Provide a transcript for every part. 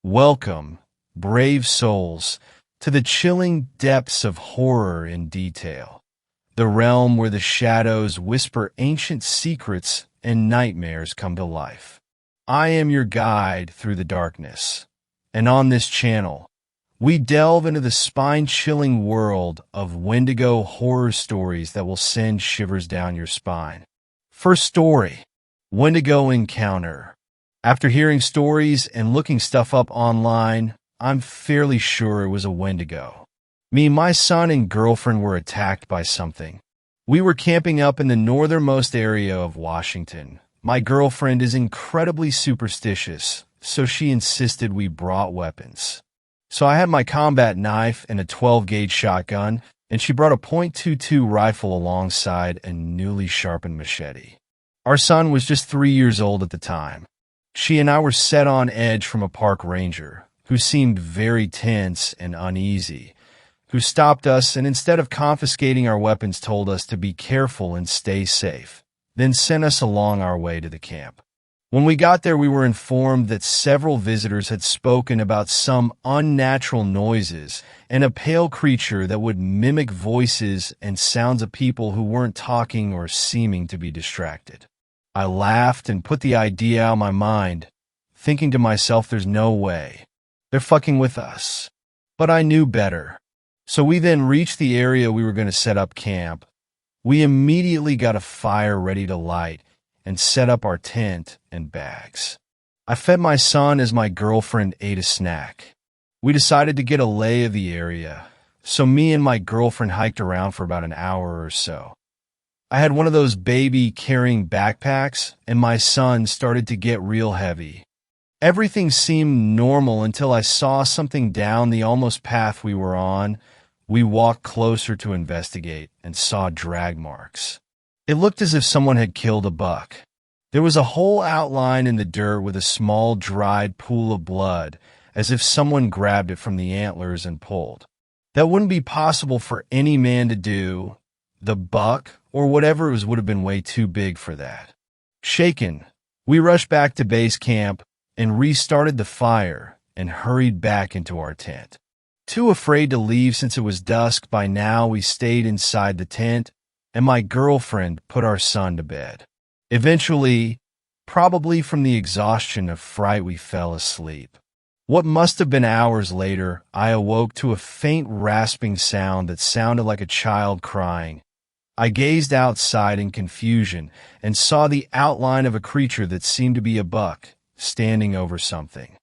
Welcome, brave souls, to the chilling depths of horror in detail, the realm where the shadows whisper ancient secrets and nightmares come to life. I am your guide through the darkness, and on this channel, we delve into the spine-chilling world of Wendigo horror stories that will send shivers down your spine. First story, Wendigo Encounter. After hearing stories and looking stuff up online, I'm fairly sure it was a Wendigo. My son and girlfriend were attacked by something. We were camping up in the northernmost area of Washington. My girlfriend is incredibly superstitious, so she insisted we brought weapons. So I had my combat knife and a 12-gauge shotgun, and she brought a .22 rifle alongside a newly sharpened machete. Our son was just 3 years old at the time. She and I were set on edge from a park ranger, who seemed very tense and uneasy, who stopped us and instead of confiscating our weapons told us to be careful and stay safe, then sent us along our way to the camp. When we got there, we were informed that several visitors had spoken about some unnatural noises and a pale creature that would mimic voices and sounds of people who weren't talking or seeming to be distracted. I laughed and put the idea out of my mind, thinking to myself there's no way. They're fucking with us. But I knew better. So we then reached the area we were going to set up camp. We immediately got a fire ready to light and set up our tent and bags. I fed my son as my girlfriend ate a snack. We decided to get a lay of the area, so me and my girlfriend hiked around for about an hour or so. I had one of those baby-carrying backpacks, and my son started to get real heavy. Everything seemed normal until I saw something down the almost path we were on. We walked closer to investigate and saw drag marks. It looked as if someone had killed a buck. There was a whole outline in the dirt with a small dried pool of blood, as if someone grabbed it from the antlers and pulled. That wouldn't be possible for any man to do. The buck, or whatever it was, would have been way too big for that. Shaken, we rushed back to base camp and restarted the fire and hurried back into our tent. Too afraid to leave since it was dusk, by now we stayed inside the tent, and my girlfriend put our son to bed. Eventually, probably from the exhaustion of fright, we fell asleep. What must have been hours later, I awoke to a faint rasping sound that sounded like a child crying. I gazed outside in confusion and saw the outline of a creature that seemed to be a buck standing over something.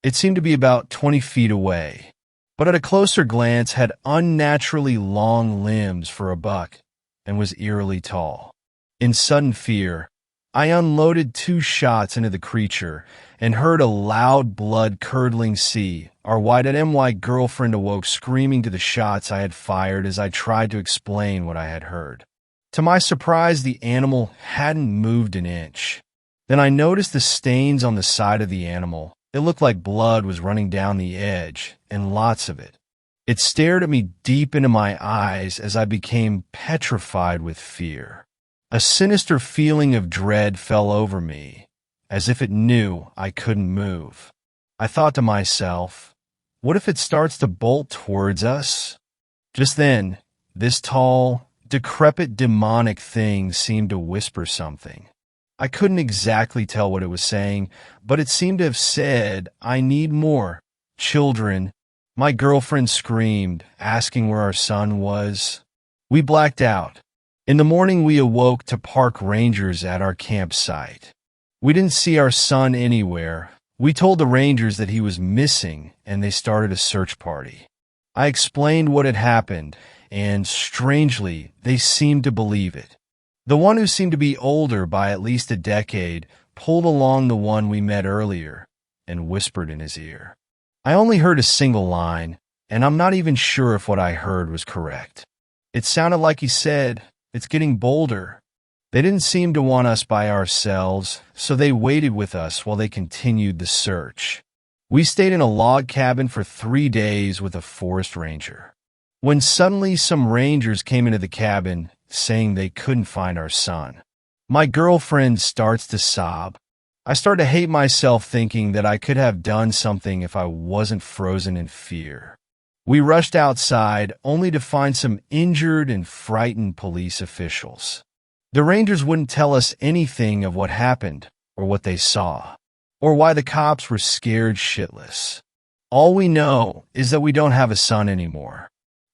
It seemed to be about 20 feet away, but at a closer glance had unnaturally long limbs for a buck and was eerily tall. In sudden fear, I unloaded 2 shots into the creature and heard a loud blood-curdling sea. Our white-and-my girlfriend awoke screaming to the shots I had fired as I tried to explain what I had heard. To my surprise, the animal hadn't moved an inch. Then I noticed the stains on the side of the animal. It looked like blood was running down the edge, and lots of it. It stared at me deep into my eyes as I became petrified with fear. A sinister feeling of dread fell over me, as if it knew I couldn't move. I thought to myself, what if it starts to bolt towards us? Just then, this tall, decrepit demonic thing seemed to whisper something. I couldn't exactly tell what it was saying, but it seemed to have said, "I need more. Children." My girlfriend screamed, asking where our son was. We blacked out. In the morning, we awoke to park rangers at our campsite. We didn't see our son anywhere. We told the rangers that he was missing, and they started a search party. I explained what had happened, and strangely, they seemed to believe it. The one who seemed to be older by at least a decade pulled along the one we met earlier and whispered in his ear. I only heard a single line, and I'm not even sure if what I heard was correct. It sounded like he said, "It's getting bolder." They didn't seem to want us by ourselves, so they waited with us while they continued the search. We stayed in a log cabin for 3 days with a forest ranger, when suddenly some rangers came into the cabin saying they couldn't find our son. My girlfriend starts to sob. I started to hate myself thinking that I could have done something if I wasn't frozen in fear. We rushed outside only to find some injured and frightened police officials. The rangers wouldn't tell us anything of what happened or what they saw, or why the cops were scared shitless. All we know is that we don't have a son anymore.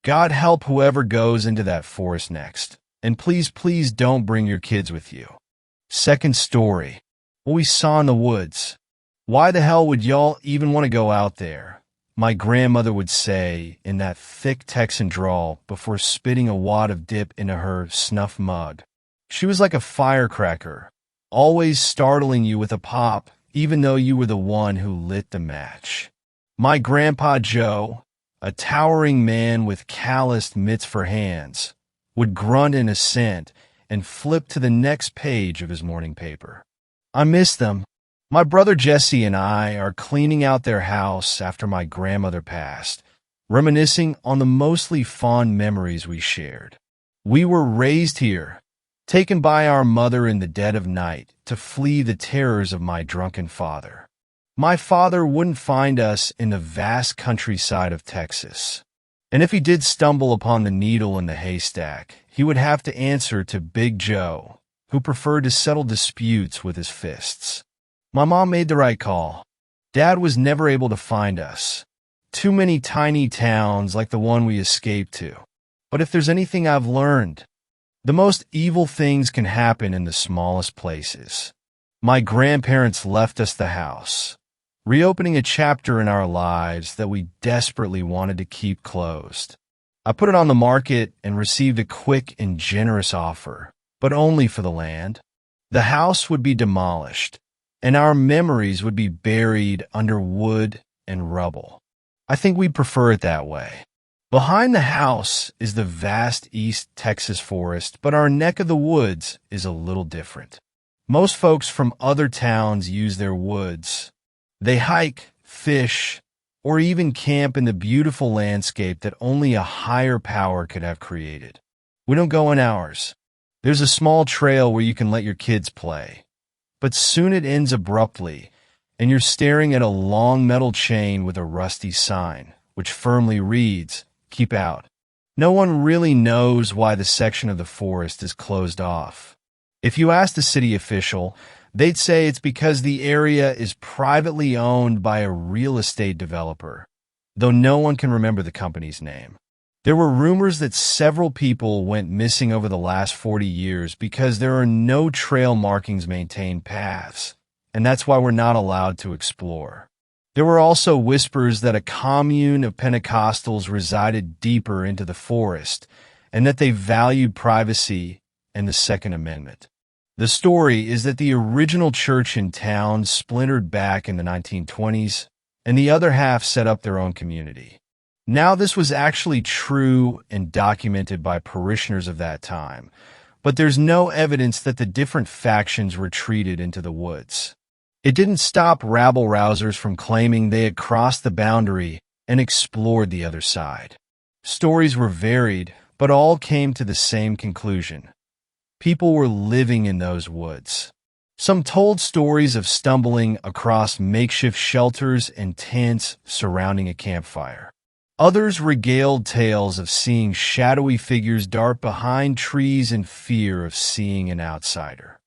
God help whoever goes into that forest next, and please, please don't bring your kids with you. Second story. What we saw in the woods. Why the hell would y'all even want to go out there? My grandmother would say in that thick Texan drawl before spitting a wad of dip into her snuff mug. She was like a firecracker, always startling you with a pop, even though you were the one who lit the match. My grandpa Joe, a towering man with calloused mitts for hands, would grunt in assent and flip to the next page of his morning paper. I miss them. My brother Jesse and I are cleaning out their house after my grandmother passed, reminiscing on the mostly fond memories we shared. We were raised here, taken by our mother in the dead of night to flee the terrors of my drunken father. My father wouldn't find us in the vast countryside of Texas, and if he did stumble upon the needle in the haystack, he would have to answer to Big Joe, who preferred to settle disputes with his fists. My mom made the right call. Dad was never able to find us. Too many tiny towns like the one we escaped to. But if there's anything I've learned, the most evil things can happen in the smallest places. My grandparents left us the house, reopening a chapter in our lives that we desperately wanted to keep closed. I put it on the market and received a quick and generous offer, but only for the land. The house would be demolished, and our memories would be buried under wood and rubble. I think we'd prefer it that way. Behind the house is the vast East Texas forest, but our neck of the woods is a little different. Most folks from other towns use their woods. They hike, fish, or even camp in the beautiful landscape that only a higher power could have created. We don't go in ours. There's a small trail where you can let your kids play, but soon it ends abruptly, and you're staring at a long metal chain with a rusty sign, which firmly reads, "Keep out." No one really knows why the section of the forest is closed off. If you ask the city official, they'd say it's because the area is privately owned by a real estate developer, though no one can remember the company's name. There were rumors that several people went missing over the last 40 years because there are no trail markings maintained paths, and that's why we're not allowed to explore. There were also whispers that a commune of Pentecostals resided deeper into the forest, and that they valued privacy and the Second Amendment. The story is that the original church in town splintered back in the 1920s, and the other half set up their own community. Now, this was actually true and documented by parishioners of that time, but there's no evidence that the different factions retreated into the woods. It didn't stop rabble-rousers from claiming they had crossed the boundary and explored the other side. Stories were varied, but all came to the same conclusion. People were living in those woods. Some told stories of stumbling across makeshift shelters and tents surrounding a campfire. Others regaled tales of seeing shadowy figures dart behind trees in fear of seeing an outsider.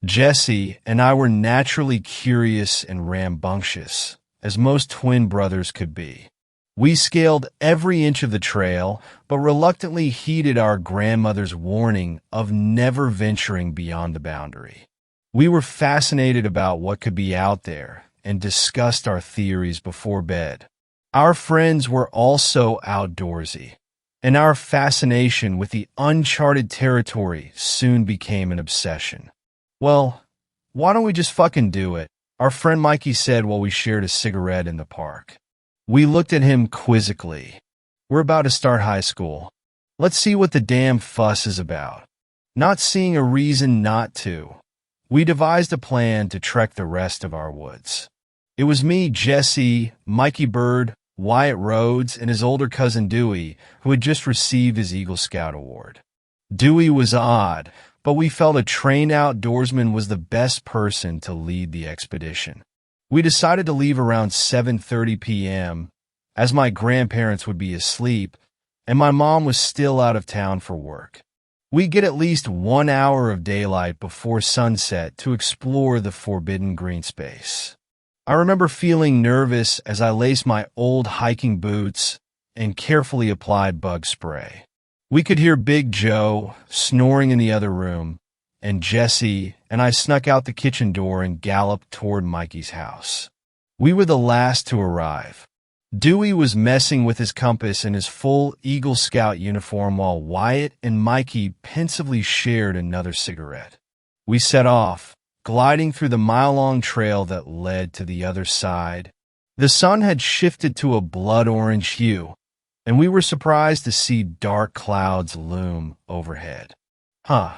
Jesse and I were naturally curious and rambunctious, as most twin brothers could be. We scaled every inch of the trail, but reluctantly heeded our grandmother's warning of never venturing beyond the boundary. We were fascinated about what could be out there and discussed our theories before bed. Our friends were also outdoorsy, and our fascination with the uncharted territory soon became an obsession. "Well, why don't we just fucking do it?" our friend Mikey said while we shared a cigarette in the park. We looked at him quizzically. "We're about to start high school. Let's see what the damn fuss is about." Not seeing a reason not to, we devised a plan to trek the rest of our woods. It was me, Jesse, Mikey Bird, Wyatt Rhodes, and his older cousin Dewey, who had just received his Eagle Scout award. Dewey was odd, but we felt a trained outdoorsman was the best person to lead the expedition. We decided to leave around 7:30 p.m., as my grandparents would be asleep, and my mom was still out of town for work. We get at least 1 hour of daylight before sunset to explore the forbidden green space. I remember feeling nervous as I laced my old hiking boots and carefully applied bug spray. We could hear Big Joe snoring in the other room, and Jesse and I snuck out the kitchen door and galloped toward Mikey's house. We were the last to arrive. Dewey was messing with his compass in his full Eagle Scout uniform while Wyatt and Mikey pensively shared another cigarette. We set off, gliding through the mile-long trail that led to the other side. The sun had shifted to a blood-orange hue, and we were surprised to see dark clouds loom overhead. "Huh,"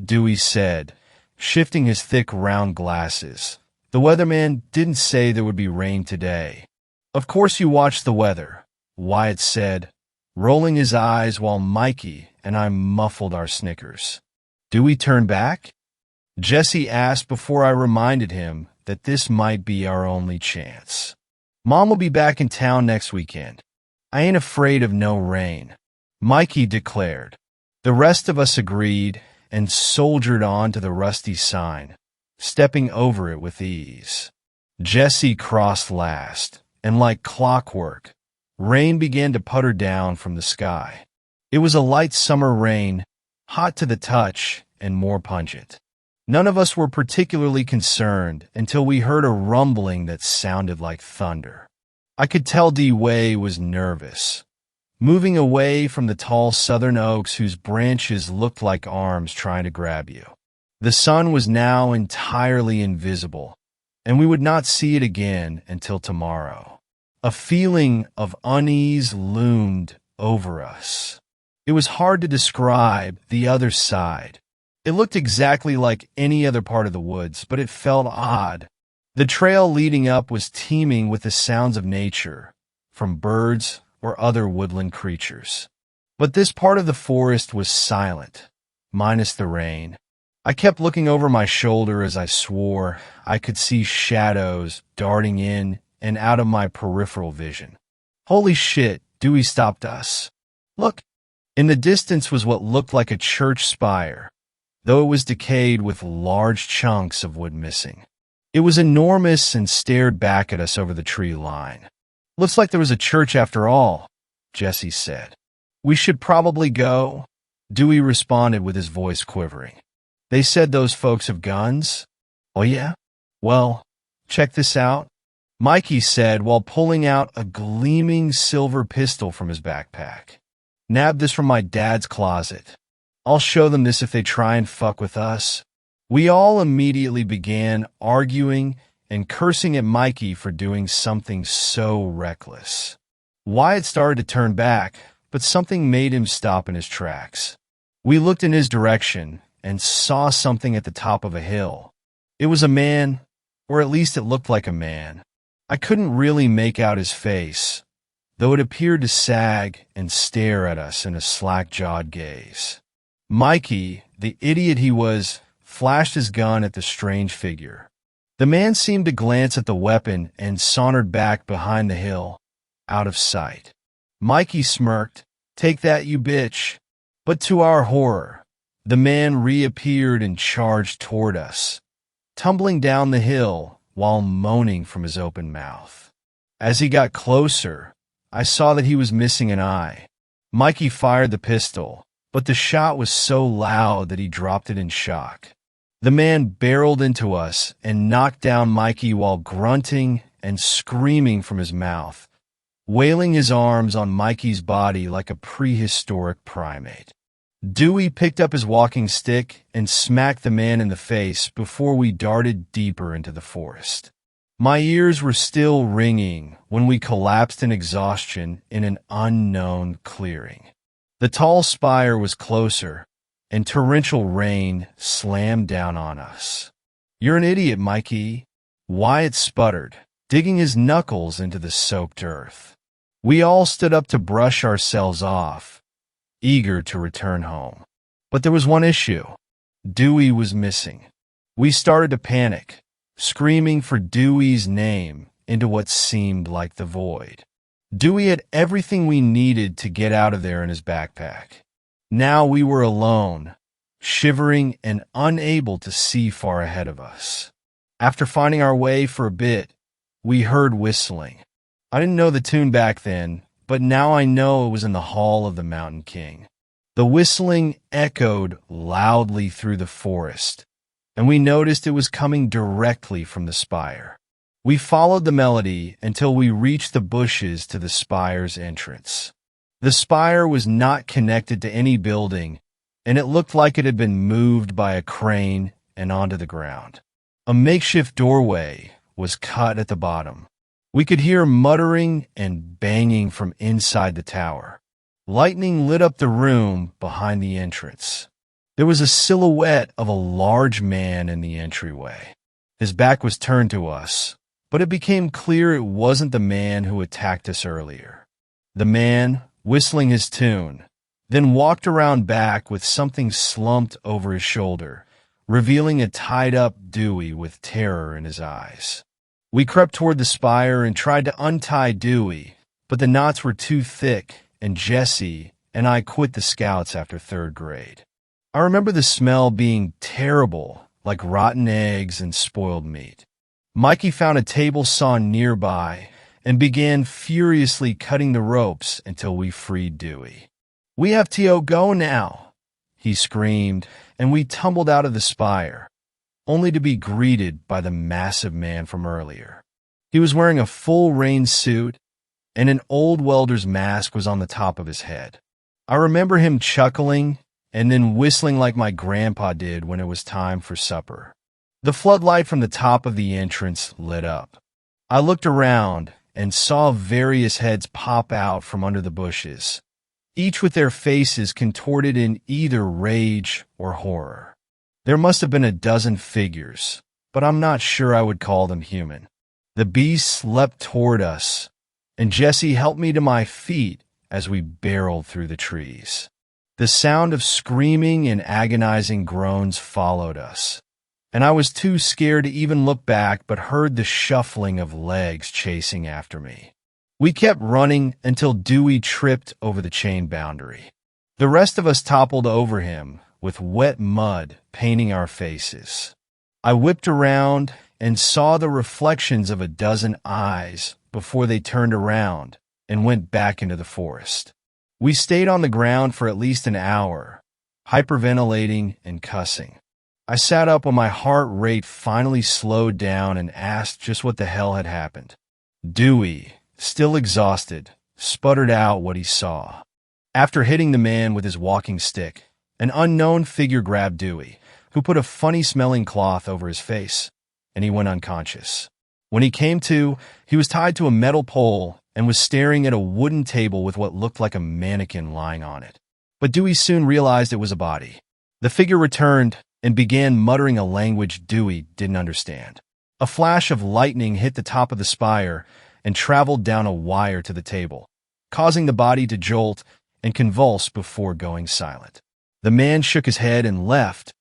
Dewey said, shifting his thick round glasses. "The weatherman didn't say there would be rain today." "Of course you watched the weather," Wyatt said, rolling his eyes while Mikey and I muffled our snickers. "Do we turn back?" Jesse asked before I reminded him that this might be our only chance. "Mom will be back in town next weekend. I ain't afraid of no rain," Mikey declared. The rest of us agreed and soldiered on to the rusty sign, stepping over it with ease. Jesse crossed last, and like clockwork, rain began to putter down from the sky. It was a light summer rain, hot to the touch and more pungent. None of us were particularly concerned until we heard a rumbling that sounded like thunder. I could tell D-Way was nervous, moving away from the tall southern oaks whose branches looked like arms trying to grab you. The sun was now entirely invisible, and we would not see it again until tomorrow. A feeling of unease loomed over us. It was hard to describe the other side. It looked exactly like any other part of the woods, but it felt odd. The trail leading up was teeming with the sounds of nature, from birds or other woodland creatures. But this part of the forest was silent, minus the rain. I kept looking over my shoulder as I swore I could see shadows darting in and out of my peripheral vision. "Holy shit," Dewey stopped us. "Look." In the distance was what looked like a church spire, though it was decayed with large chunks of wood missing. It was enormous and stared back at us over the tree line. "Looks like there was a church after all," Jesse said. "We should probably go," Dewey responded with his voice quivering. "They said those folks have guns?" "Oh yeah? Well, check this out," Mikey said while pulling out a gleaming silver pistol from his backpack. "Nabbed this from my dad's closet. I'll show them this if they try and fuck with us." We all immediately began arguing and cursing at Mikey for doing something so reckless. Wyatt started to turn back, but something made him stop in his tracks. We looked in his direction and saw something at the top of a hill. It was a man, or at least it looked like a man. I couldn't really make out his face, though it appeared to sag and stare at us in a slack-jawed gaze. Mikey, the idiot he was, flashed his gun at the strange figure. The man seemed to glance at the weapon and sauntered back behind the hill, out of sight. Mikey smirked, "Take that, you bitch." But to our horror, the man reappeared and charged toward us, tumbling down the hill while moaning from his open mouth. As he got closer, I saw that he was missing an eye. Mikey fired the pistol, but the shot was so loud that he dropped it in shock. The man barreled into us and knocked down Mikey while grunting and screaming from his mouth, wailing his arms on Mikey's body like a prehistoric primate. Dewey picked up his walking stick and smacked the man in the face before we darted deeper into the forest. My ears were still ringing when we collapsed in exhaustion in an unknown clearing. The tall spire was closer, and torrential rain slammed down on us. "You're an idiot, Mikey," Wyatt sputtered, digging his knuckles into the soaked earth. We all stood up to brush ourselves off, eager to return home. But there was one issue. Dewey was missing. We started to panic, screaming for Dewey's name into what seemed like the void. Dewey had everything we needed to get out of there in his backpack. Now we were alone, shivering and unable to see far ahead of us. After finding our way for a bit, we heard whistling. I didn't know the tune back then, but now I know it was in the Hall of the Mountain King. The whistling echoed loudly through the forest, and we noticed it was coming directly from the spire. We followed the melody until we reached the bushes to the spire's entrance. The spire was not connected to any building, and it looked like it had been moved by a crane and onto the ground. A makeshift doorway was cut at the bottom. We could hear muttering and banging from inside the tower. Lightning lit up the room behind the entrance. There was a silhouette of a large man in the entryway. His back was turned to us, but it became clear it wasn't the man who attacked us earlier. The man, whistling his tune, then walked around back with something slumped over his shoulder, revealing a tied-up Dewey with terror in his eyes. We crept toward the spire and tried to untie Dewey, but the knots were too thick, and Jesse and I quit the Scouts after 3rd grade. I remember the smell being terrible, like rotten eggs and spoiled meat. Mikey found a table saw nearby and began furiously cutting the ropes until we freed Dewey. "We have to go now," he screamed, and we tumbled out of the spire, only to be greeted by the massive man from earlier. He was wearing a full rain suit, and an old welder's mask was on the top of his head. I remember him chuckling and then whistling like my grandpa did when it was time for supper. The floodlight from the top of the entrance lit up. I looked around and saw various heads pop out from under the bushes, each with their faces contorted in either rage or horror. There must have been a dozen figures, but I'm not sure I would call them human. The beasts leapt toward us, and Jesse helped me to my feet as we barreled through the trees. The sound of screaming and agonizing groans followed us, and I was too scared to even look back but heard the shuffling of legs chasing after me. We kept running until Dewey tripped over the chain boundary. The rest of us toppled over him, with wet mud painting our faces. I whipped around and saw the reflections of a dozen eyes before they turned around and went back into the forest. We stayed on the ground for at least an hour, hyperventilating and cussing. I sat up when my heart rate finally slowed down and asked just what the hell had happened. Dewey, still exhausted, sputtered out what he saw. After hitting the man with his walking stick, an unknown figure grabbed Dewey, who put a funny-smelling cloth over his face, and he went unconscious. When he came to, he was tied to a metal pole and was staring at a wooden table with what looked like a mannequin lying on it. But Dewey soon realized it was a body. The figure returned and began muttering a language Dewey didn't understand. A flash of lightning hit the top of the spire and traveled down a wire to the table, causing the body to jolt and convulse before going silent. The man shook his head and left,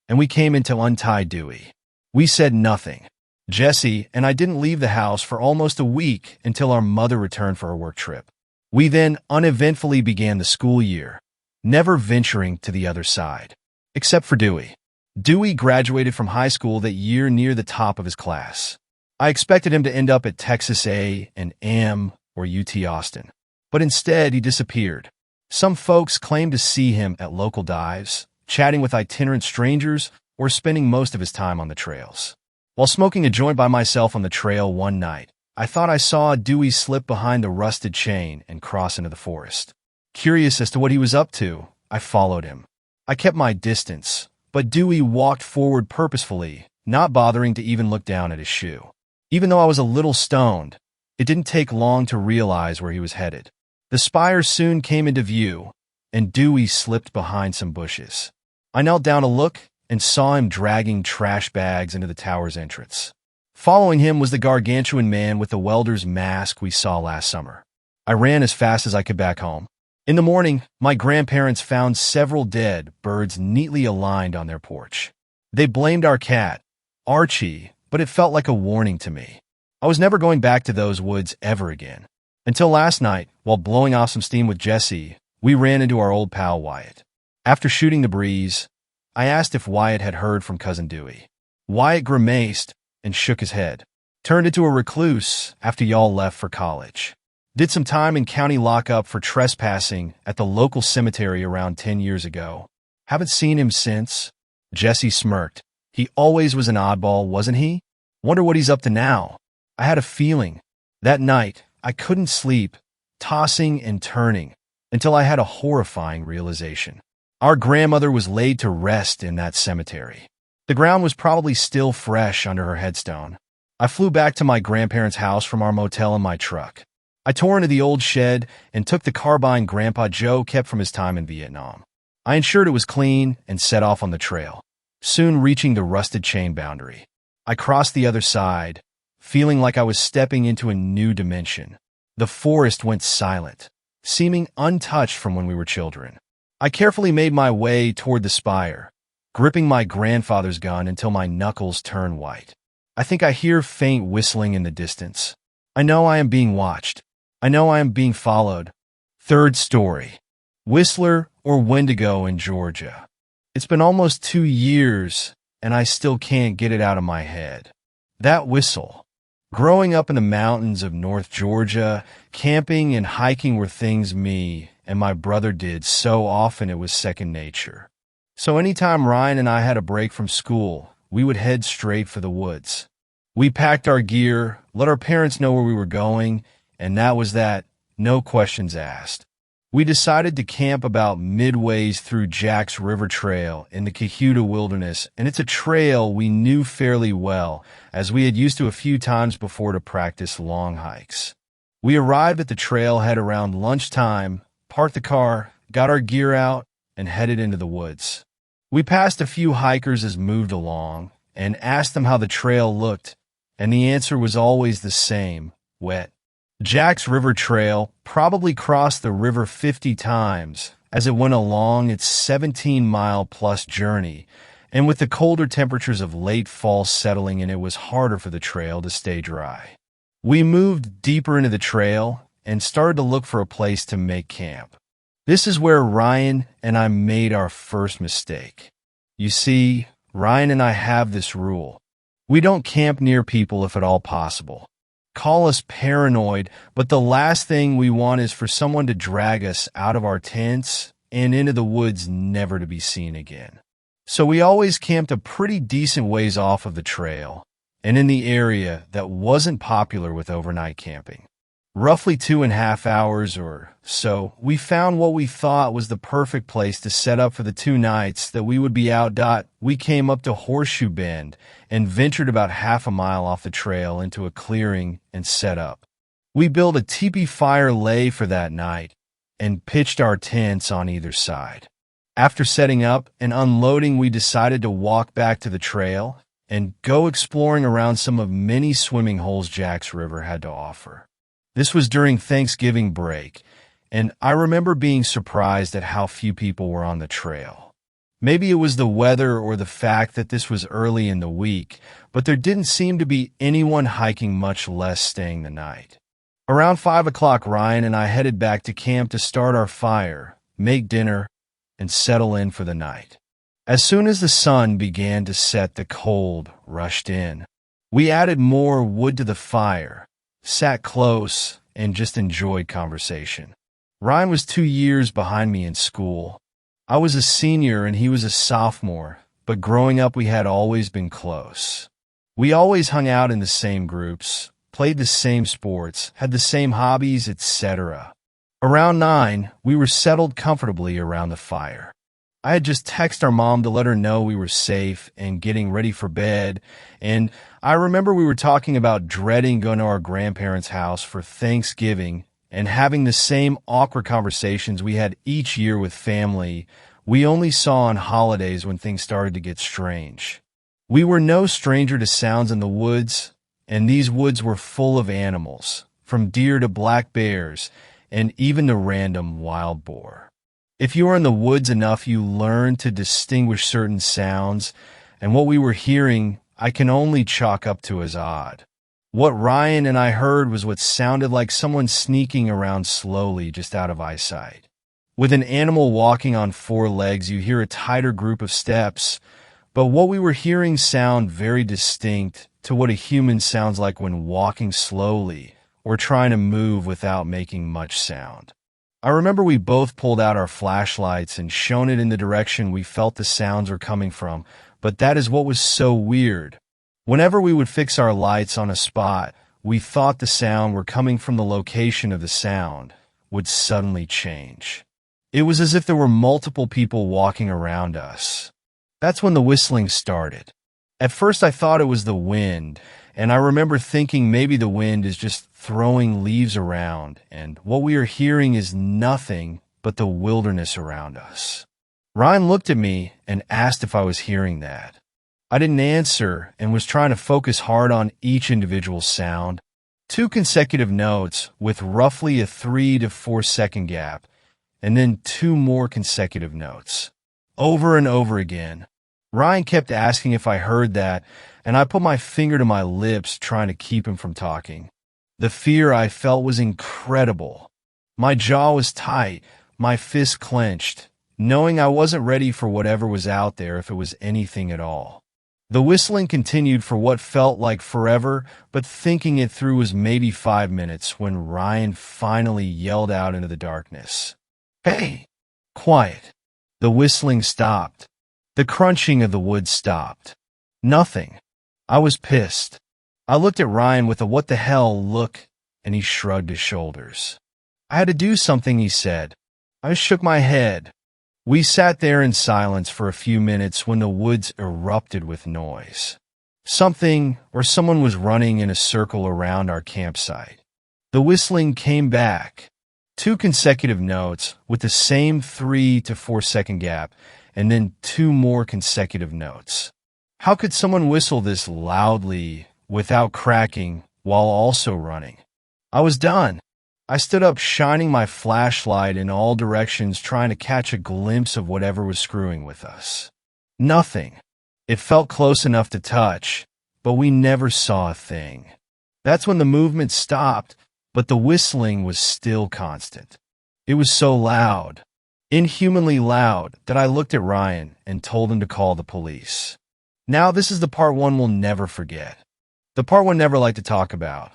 and we came in to untie Dewey. We said nothing. Jesse and I didn't leave the house for almost a week until our mother returned for her work trip. We then uneventfully began the school year, never venturing to the other side, except for Dewey. Dewey graduated from high school that year near the top of his class. I expected him to end up at Texas A&M or UT Austin, but instead he disappeared. Some folks claimed to see him at local dives, chatting with itinerant strangers, or spending most of his time on the trails. While smoking a joint by myself on the trail one night, I thought I saw Dewey slip behind the rusted chain and cross into the forest. Curious as to what he was up to, I followed him. I kept my distance, but Dewey walked forward purposefully, not bothering to even look down at his shoe. Even though I was a little stoned, it didn't take long to realize where he was headed. The spire soon came into view, and Dewey slipped behind some bushes. I knelt down to look and saw him dragging trash bags into the tower's entrance. Following him was the gargantuan man with the welder's mask we saw last summer. I ran as fast as I could back home. In the morning, my grandparents found several dead birds neatly aligned on their porch. They blamed our cat, Archie, but it felt like a warning to me. I was never going back to those woods ever again. Until last night, while blowing off some steam with Jesse, we ran into our old pal Wyatt. After shooting the breeze, I asked if Wyatt had heard from Cousin Dewey. Wyatt grimaced and shook his head. Turned into a recluse after y'all left for college. Did some time in county lockup for trespassing at the local cemetery around 10 years ago. Haven't seen him since. Jesse smirked. He always was an oddball, wasn't he? Wonder what he's up to now. I had a feeling. That night, I couldn't sleep, tossing and turning, until I had a horrifying realization. Our grandmother was laid to rest in that cemetery. The ground was probably still fresh under her headstone. I flew back to my grandparents' house from our motel in my truck. I tore into the old shed and took the carbine Grandpa Joe kept from his time in Vietnam. I ensured it was clean and set off on the trail, soon reaching the rusted chain boundary. I crossed the other side, feeling like I was stepping into a new dimension. The forest went silent, seeming untouched from when we were children. I carefully made my way toward the spire, gripping my grandfather's gun until my knuckles turned white. I think I hear faint whistling in the distance. I know I am being watched. I know I am being followed. Third story. Whistler or Wendigo in Georgia. It's been almost 2 years, and I still can't get it out of my head. That whistle. Growing up in the mountains of North Georgia, camping and hiking were things me and my brother did so often it was second nature. So anytime Ryan and I had a break from school, we would head straight for the woods. We packed our gear, let our parents know where we were going, and that was that, no questions asked. We decided to camp about midways through Jack's River Trail in the Cohutta Wilderness, and it's a trail we knew fairly well, as we had used to a few times before to practice long hikes. We arrived at the trailhead around lunchtime, parked the car, got our gear out, and headed into the woods. We passed a few hikers as moved along, and asked them how the trail looked, and the answer was always the same, wet. Jack's River Trail probably crossed the river 50 times as it went along its 17-mile-plus journey, and with the colder temperatures of late fall settling in, it was harder for the trail to stay dry. We moved deeper into the trail and started to look for a place to make camp. This is where Ryan and I made our first mistake. You see, Ryan and I have this rule. We don't camp near people if at all possible. Call us paranoid, but the last thing we want is for someone to drag us out of our tents and into the woods never to be seen again. So we always camped a pretty decent ways off of the trail and in the area that wasn't popular with overnight camping. Roughly 2.5 hours or so, we found what we thought was the perfect place to set up for the 2 nights that we would be out. We came up to Horseshoe Bend and ventured about half a mile off the trail into a clearing and set up. We built a teepee fire lay for that night and pitched our tents on either side. After setting up and unloading, we decided to walk back to the trail and go exploring around some of many swimming holes Jack's River had to offer. This was during Thanksgiving break, and I remember being surprised at how few people were on the trail. Maybe it was the weather or the fact that this was early in the week, but there didn't seem to be anyone hiking, much less staying the night. Around 5 o'clock, Ryan and I headed back to camp to start our fire, make dinner, and settle in for the night. As soon as the sun began to set, the cold rushed in. We added more wood to the fire, sat close, and just enjoyed conversation. Ryan was 2 years behind me in school. I was a senior and he was a sophomore, but growing up we had always been close. We always hung out in the same groups, played the same sports, had the same hobbies, etc. Around 9, we were settled comfortably around the fire. I had just texted our mom to let her know we were safe and getting ready for bed, and I remember we were talking about dreading going to our grandparents' house for Thanksgiving and having the same awkward conversations we had each year with family we only saw on holidays when things started to get strange. We were no stranger to sounds in the woods, and these woods were full of animals, from deer to black bears, and even the random wild boar. If you are in the woods enough, you learn to distinguish certain sounds, and what we were hearing I can only chalk up to as odd. What Ryan and I heard was what sounded like someone sneaking around slowly just out of eyesight. With an animal walking on four legs, you hear a tighter group of steps, but what we were hearing sound very distinct to what a human sounds like when walking slowly or trying to move without making much sound. I remember we both pulled out our flashlights and shone it in the direction we felt the sounds were coming from, but that is what was so weird. Whenever we would fix our lights on a spot, we thought the sound were coming from the location of the sound would suddenly change. It was as if there were multiple people walking around us. That's when the whistling started. At first I thought it was the wind, and I remember thinking maybe the wind is just throwing leaves around, and what we are hearing is nothing but the wilderness around us. Ryan looked at me and asked if I was hearing that. I didn't answer and was trying to focus hard on each individual sound. 2 consecutive notes with roughly a 3 to 4 second gap, and then 2 more consecutive notes. Over and over again. Ryan kept asking if I heard that, and I put my finger to my lips trying to keep him from talking. The fear I felt was incredible. My jaw was tight, my fist clenched, knowing I wasn't ready for whatever was out there if it was anything at all. The whistling continued for what felt like forever, but thinking it through was maybe 5 minutes when Ryan finally yelled out into the darkness. "Hey! Quiet!" The whistling stopped. The crunching of the wood stopped. Nothing. I was pissed. I looked at Ryan with a "what the hell" look, and he shrugged his shoulders. "I had to do something," he said. I shook my head. We sat there in silence for a few minutes when the woods erupted with noise. Something or someone was running in a circle around our campsite. The whistling came back. 2 consecutive notes with the same 3 to 4 second gap, and then 2 more consecutive notes. How could someone whistle this loudly without cracking while also running? I was done. I stood up, shining my flashlight in all directions, trying to catch a glimpse of whatever was screwing with us. Nothing. It felt close enough to touch, but we never saw a thing. That's when the movement stopped, but the whistling was still constant. It was so loud, inhumanly loud, that I looked at Ryan and told him to call the police. Now this is the part one will never forget. The part one never liked to talk about.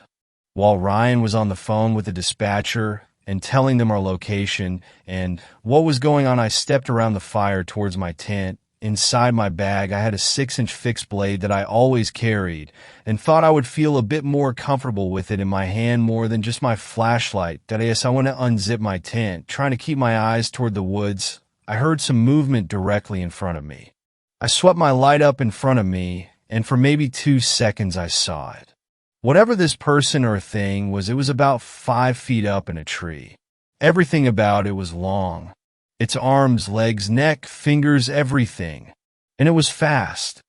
While Ryan was on the phone with the dispatcher and telling them our location and what was going on, I stepped around the fire towards my tent. Inside my bag, I had a 6-inch fixed blade that I always carried and thought I would feel a bit more comfortable with it in my hand more than just my flashlight. That is, I want to unzip my tent, trying to keep my eyes toward the woods. I heard some movement directly in front of me. I swept my light up in front of me, and for maybe 2 seconds I saw it. Whatever this person or thing was, it was about 5 feet up in a tree. Everything about it was long. Its arms, legs, neck, fingers, everything. And it was fast.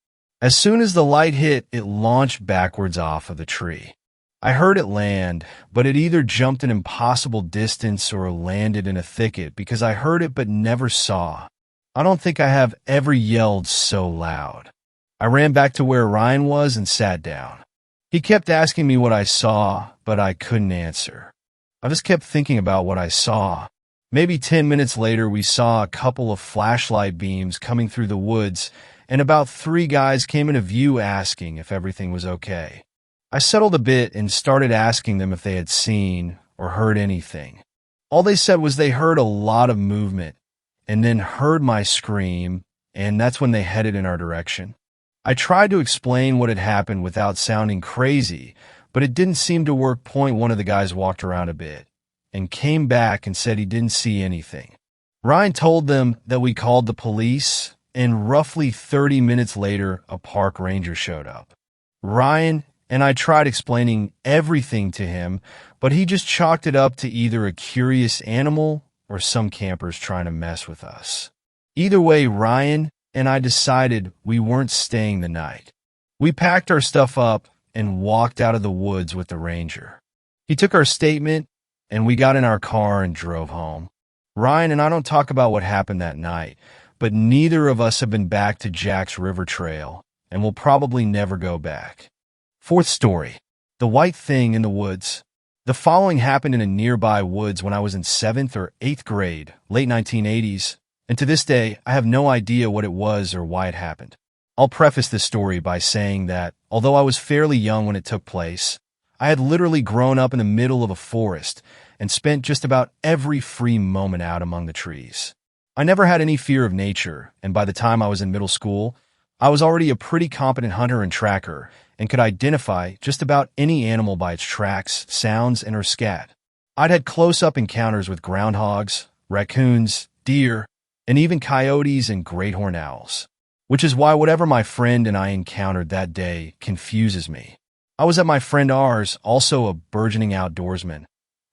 As soon as the light hit, it launched backwards off of the tree. I heard it land, but it either jumped an impossible distance or landed in a thicket because I heard it but never saw. I don't think I have ever yelled so loud. I ran back to where Ryan was and sat down. He kept asking me what I saw, but I couldn't answer. I just kept thinking about what I saw. Maybe 10 minutes later, we saw a couple of flashlight beams coming through the woods, and about 3 guys came into view asking if everything was okay. I settled a bit and started asking them if they had seen or heard anything. All they said was they heard a lot of movement, and then heard my scream, and that's when they headed in our direction. I tried to explain what had happened without sounding crazy, but it didn't seem to work. Point one of the guys walked around a bit and came back and said he didn't see anything. Ryan told them that we called the police, and roughly 30 minutes later, a park ranger showed up. Ryan and I tried explaining everything to him, but he just chalked it up to either a curious animal or some campers trying to mess with us. Either way, Ryan and I decided we weren't staying the night. We packed our stuff up and walked out of the woods with the ranger. He took our statement and we got in our car and drove home. Ryan and I don't talk about what happened that night, but neither of us have been back to Jack's River Trail, and will probably never go back. Fourth story. The White Thing in the Woods. The following happened in a nearby woods when I was in 7th or 8th grade, late 1980s, and to this day, I have no idea what it was or why it happened. I'll preface this story by saying that, although I was fairly young when it took place, I had literally grown up in the middle of a forest and spent just about every free moment out among the trees. I never had any fear of nature, and by the time I was in middle school, I was already a pretty competent hunter and tracker and could identify just about any animal by its tracks, sounds, and/or scat. I'd had close-up encounters with groundhogs, raccoons, deer, and even coyotes and great horned owls, which is why whatever my friend and I encountered that day confuses me. I was at my friend R's, also a burgeoning outdoorsman,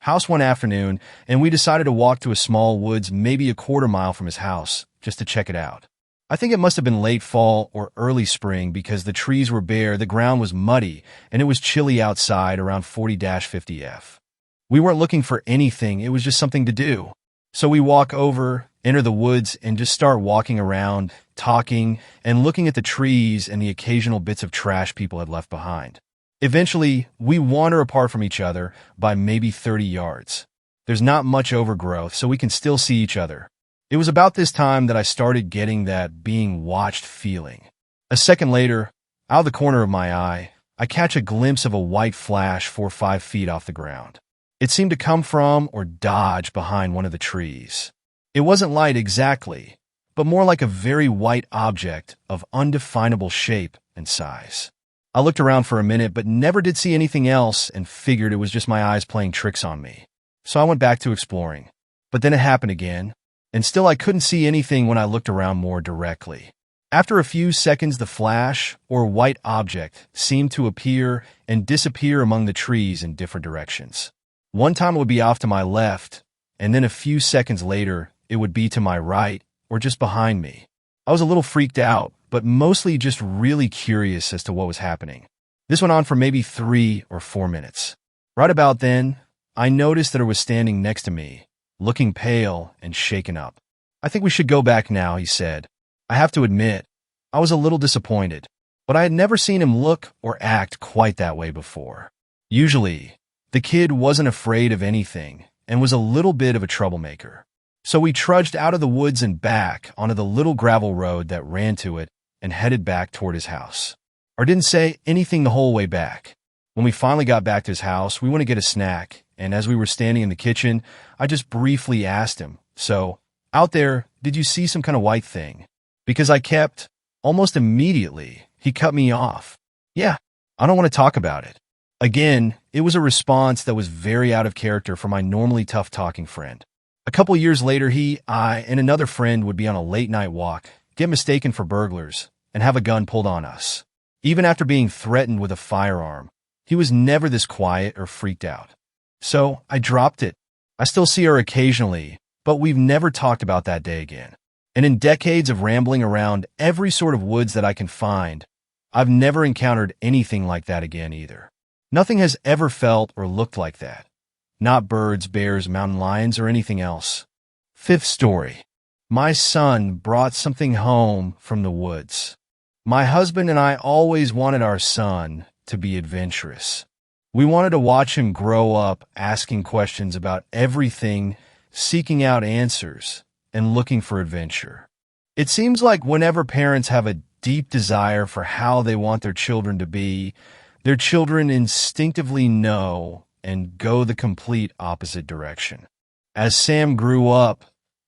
house one afternoon, and we decided to walk to a small woods maybe a quarter mile from his house just to check it out. I think it must have been late fall or early spring because the trees were bare, the ground was muddy, and it was chilly outside around 40-50 F. We weren't looking for anything, it was just something to do. So we walk over, enter the woods, and just start walking around, talking, and looking at the trees and the occasional bits of trash people had left behind. Eventually, we wander apart from each other by maybe 30 yards. There's not much overgrowth, so we can still see each other. It was about this time that I started getting that being watched feeling. A second later, out of the corner of my eye, I catch a glimpse of a white flash 4 or 5 feet off the ground. It seemed to come from or dodge behind one of the trees. It wasn't light exactly, but more like a very white object of undefinable shape and size. I looked around for a minute but never did see anything else and figured it was just my eyes playing tricks on me. So I went back to exploring. But then it happened again, and still I couldn't see anything when I looked around more directly. After a few seconds, the flash, or white object, seemed to appear and disappear among the trees in different directions. One time it would be off to my left, and then a few seconds later, it would be to my right or just behind me. I was a little freaked out, but mostly just really curious as to what was happening. This went on for maybe 3 or 4 minutes. Right about then, I noticed that it was standing next to me, looking pale and shaken up. "I think we should go back now," he said. I have to admit, I was a little disappointed, but I had never seen him look or act quite that way before. Usually, the kid wasn't afraid of anything and was a little bit of a troublemaker. So we trudged out of the woods and back onto the little gravel road that ran to it and headed back toward his house. I didn't say anything the whole way back. When we finally got back to his house, we went to get a snack, and as we were standing in the kitchen, I just briefly asked him, "So, out there, did you see some kind of white thing?" Because I kept, almost immediately, he cut me off. "Yeah, I don't want to talk about it." Again, it was a response that was very out of character for my normally tough-talking friend. A couple years later, I, and another friend would be on a late-night walk, get mistaken for burglars, and have a gun pulled on us. Even after being threatened with a firearm, he was never this quiet or freaked out. So I dropped it. I still see her occasionally, but we've never talked about that day again. And in decades of rambling around every sort of woods that I can find, I've never encountered anything like that again either. Nothing has ever felt or looked like that. Not birds, bears, mountain lions, or anything else. Fifth story. My son brought something home from the woods. My husband and I always wanted our son to be adventurous. We wanted to watch him grow up asking questions about everything, seeking out answers, and looking for adventure. It seems like whenever parents have a deep desire for how they want their children to be, their children instinctively know and go the complete opposite direction. As Sam grew up,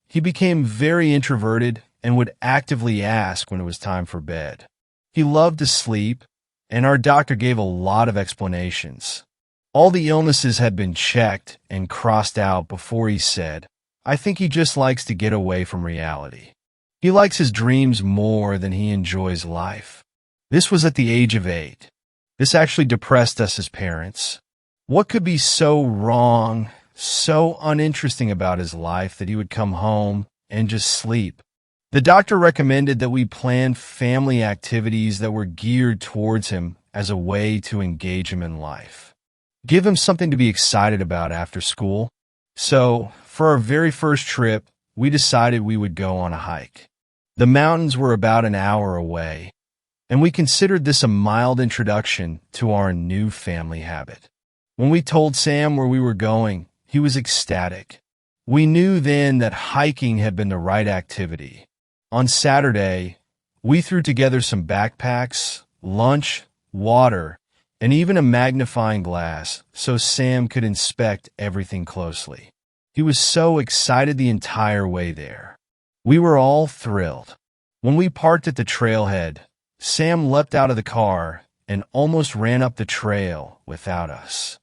he became very introverted and would actively ask when it was time for bed. He loved to sleep, and our doctor gave a lot of explanations. All the illnesses had been checked and crossed out before he said, "I think he just likes to get away from reality. He likes his dreams more than he enjoys life." This was at the age of 8. This actually depressed us as parents. What could be so wrong, so uninteresting about his life that he would come home and just sleep? The doctor recommended that we plan family activities that were geared towards him as a way to engage him in life. Give him something to be excited about after school, So, for our very first trip, we decided we would go on a hike. The mountains were about an hour away, and we considered this a mild introduction to our new family habit. When we told Sam where we were going, he was ecstatic. We knew then that hiking had been the right activity. On Saturday, we threw together some backpacks, lunch, water, and even a magnifying glass so Sam could inspect everything closely. He was so excited the entire way there. We were all thrilled. When we parked at the trailhead, Sam leapt out of the car and almost ran up the trail without us.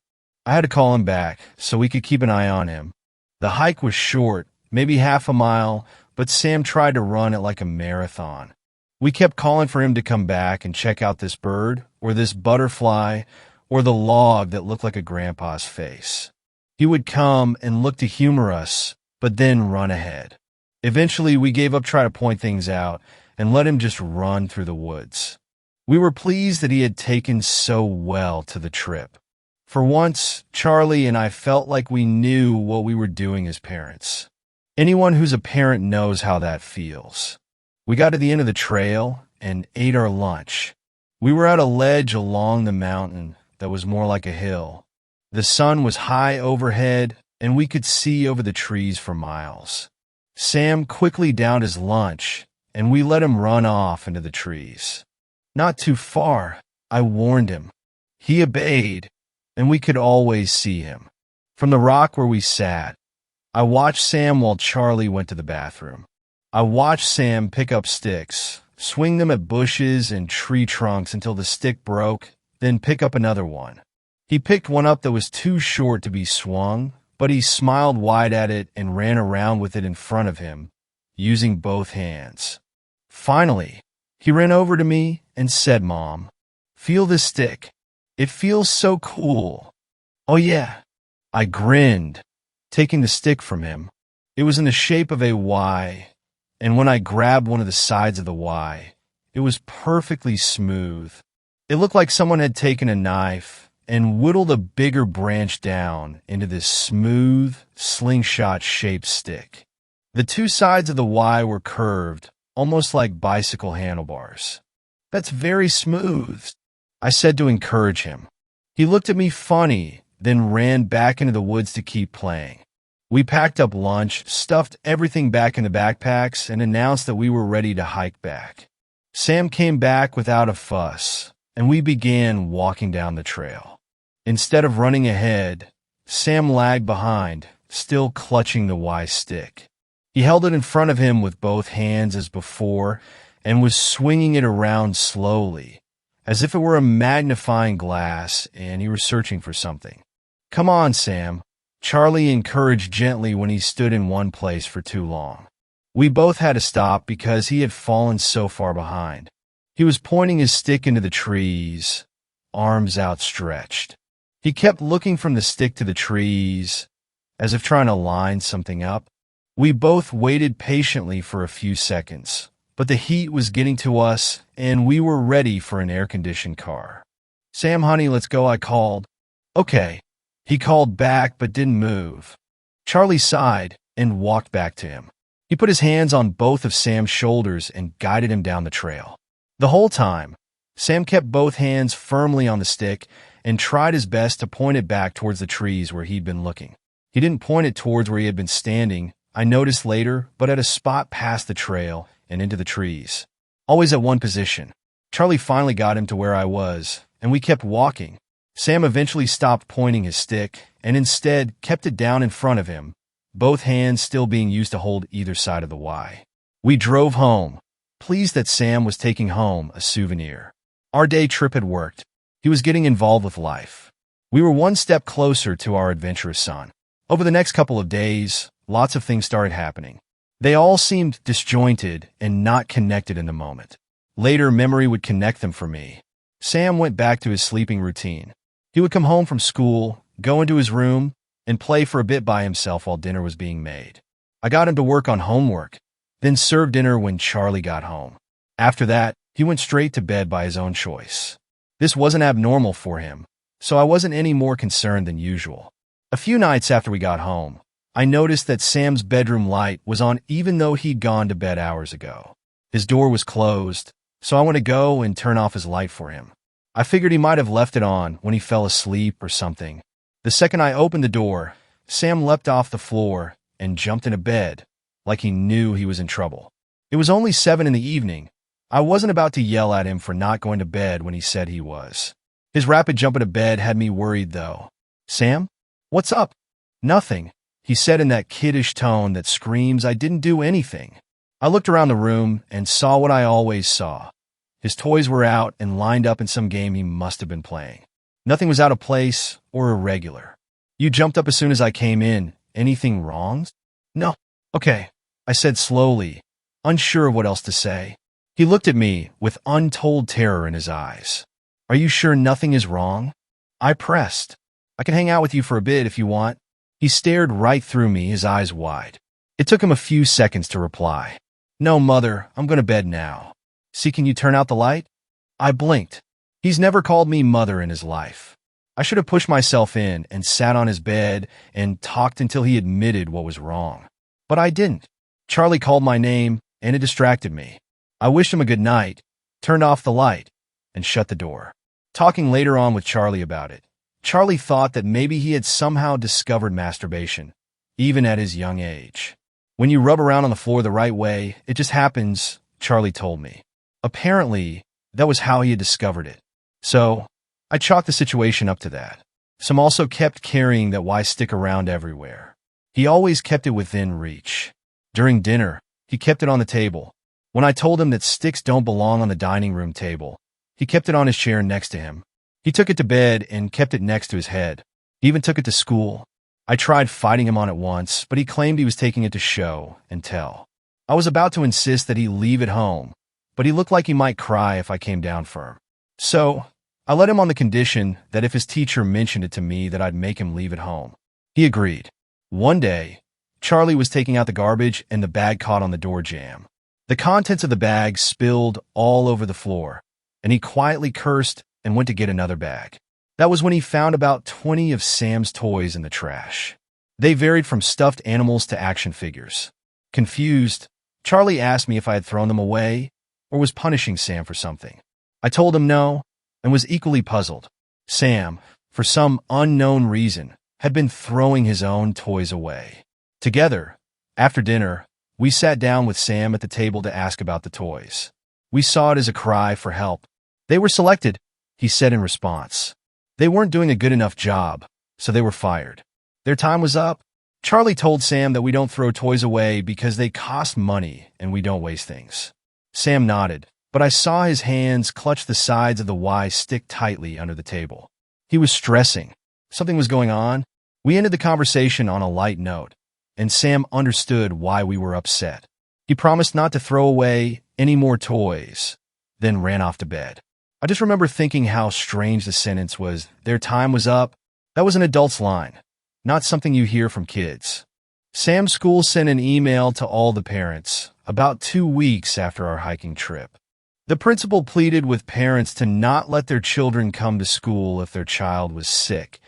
I had to call him back so we could keep an eye on him. The hike was short, maybe half a mile, but Sam tried to run it like a marathon. We kept calling for him to come back and check out this bird, or this butterfly, or the log that looked like a grandpa's face. He would come and look to humor us, but then run ahead. Eventually, we gave up trying to point things out and let him just run through the woods. We were pleased that he had taken so well to the trip. For once, Charlie and I felt like we knew what we were doing as parents. Anyone who's a parent knows how that feels. We got to the end of the trail and ate our lunch. We were at a ledge along the mountain that was more like a hill. The sun was high overhead, and we could see over the trees for miles. Sam quickly downed his lunch, and we let him run off into the trees. Not too far, I warned him. He obeyed, and we could always see him. From the rock where we sat, I watched Sam while Charlie went to the bathroom. I watched Sam pick up sticks, swing them at bushes and tree trunks until the stick broke, then pick up another one. He picked one up that was too short to be swung, but he smiled wide at it and ran around with it in front of him, using both hands. Finally, he ran over to me and said, "Mom, feel this stick. It feels so cool." "Oh yeah." I grinned, taking the stick from him. It was in the shape of a Y, and when I grabbed one of the sides of the Y, it was perfectly smooth. It looked like someone had taken a knife and whittled a bigger branch down into this smooth, slingshot-shaped stick. The two sides of the Y were curved, almost like bicycle handlebars. "That's very smooth," I said to encourage him. He looked at me funny, then ran back into the woods to keep playing. We packed up lunch, stuffed everything back in the backpacks, and announced that we were ready to hike back. Sam came back without a fuss, and we began walking down the trail. Instead of running ahead, Sam lagged behind, still clutching the Y stick. He held it in front of him with both hands as before and was swinging it around slowly, as if it were a magnifying glass and he were searching for something. "Come on, Sam," Charlie encouraged gently when he stood in one place for too long. We both had to stop because he had fallen so far behind. He was pointing his stick into the trees, arms outstretched. He kept looking from the stick to the trees, as if trying to line something up. We both waited patiently for a few seconds, but the heat was getting to us, and we were ready for an air-conditioned car. "Sam, honey, let's go," I called. "Okay." He called back but didn't move. Charlie sighed and walked back to him. He put his hands on both of Sam's shoulders and guided him down the trail. The whole time, Sam kept both hands firmly on the stick and tried his best to point it back towards the trees where he'd been looking. He didn't point it towards where he had been standing, I noticed later, but at a spot past the trail and into the trees. Always at one position. Charlie finally got him to where I was, and we kept walking. Sam eventually stopped pointing his stick and instead kept it down in front of him, both hands still being used to hold either side of the Y. We drove home, pleased that Sam was taking home a souvenir. Our day trip had worked. He was getting involved with life. We were one step closer to our adventurous son. Over the next couple of days, lots of things started happening. They all seemed disjointed and not connected in the moment. Later, memory would connect them for me. Sam went back to his sleeping routine. He would come home from school, go into his room, and play for a bit by himself while dinner was being made. I got him to work on homework, then served dinner when Charlie got home. After that, he went straight to bed by his own choice. This wasn't abnormal for him, so I wasn't any more concerned than usual. A few nights after we got home, I noticed that Sam's bedroom light was on even though he'd gone to bed hours ago. His door was closed, so I went to go and turn off his light for him. I figured he might have left it on when he fell asleep or something. The second I opened the door, Sam leapt off the floor and jumped into bed, like he knew he was in trouble. It was only 7 in the evening. I wasn't about to yell at him for not going to bed when he said he was. His rapid jump into bed had me worried, though. "Sam? What's up?" "Nothing," he said in that kiddish tone that screams I didn't do anything. I looked around the room and saw what I always saw. His toys were out and lined up in some game he must have been playing. Nothing was out of place or irregular. "You jumped up as soon as I came in. Anything wrong?" "No." "Okay," I said slowly, unsure of what else to say. He looked at me with untold terror in his eyes. "Are you sure nothing is wrong?" I pressed. "I can hang out with you for a bit if you want." He stared right through me, his eyes wide. It took him a few seconds to reply. "No, Mother, I'm going to bed now." "See, can you turn out the light?" I blinked. He's never called me mother in his life. I should have pushed myself in and sat on his bed and talked until he admitted what was wrong. But I didn't. Charlie called my name, and it distracted me. I wished him a good night, turned off the light, and shut the door. Talking later on with Charlie about it, Charlie thought that maybe he had somehow discovered masturbation, even at his young age. "When you rub around on the floor the right way, it just happens," Charlie told me. Apparently, that was how he had discovered it. So, I chalked the situation up to that. Sam also kept carrying that "why stick around" everywhere. He always kept it within reach. During dinner, he kept it on the table. When I told him that sticks don't belong on the dining room table, he kept it on his chair next to him. He took it to bed and kept it next to his head. He even took it to school. I tried fighting him on it once, but he claimed he was taking it to show and tell. I was about to insist that he leave it home, but he looked like he might cry if I came down for him. So, I let him on the condition that if his teacher mentioned it to me that I'd make him leave it home. He agreed. One day, Charlie was taking out the garbage and the bag caught on the door jamb. The contents of the bag spilled all over the floor, and he quietly cursed and went to get another bag. That was when he found about 20 of Sam's toys in the trash. They varied from stuffed animals to action figures. Confused, Charlie asked me if I had thrown them away or was punishing Sam for something. I told him no, and was equally puzzled. Sam, for some unknown reason, had been throwing his own toys away. Together, after dinner, we sat down with Sam at the table to ask about the toys. We saw it as a cry for help. "They were selected," he said in response. "They weren't doing a good enough job, so they were fired. Their time was up." Charlie told Sam that we don't throw toys away because they cost money and we don't waste things. Sam nodded, but I saw his hands clutch the sides of the Y stick tightly under the table. He was stressing. Something was going on. We ended the conversation on a light note, and Sam understood why we were upset. He promised not to throw away any more toys, then ran off to bed. I just remember thinking how strange the sentence was. Their time was up. That was an adult's line, not something you hear from kids. Sam's school sent an email to all the parents about 2 weeks after our hiking trip. The principal pleaded with parents to not let their children come to school if their child was sick,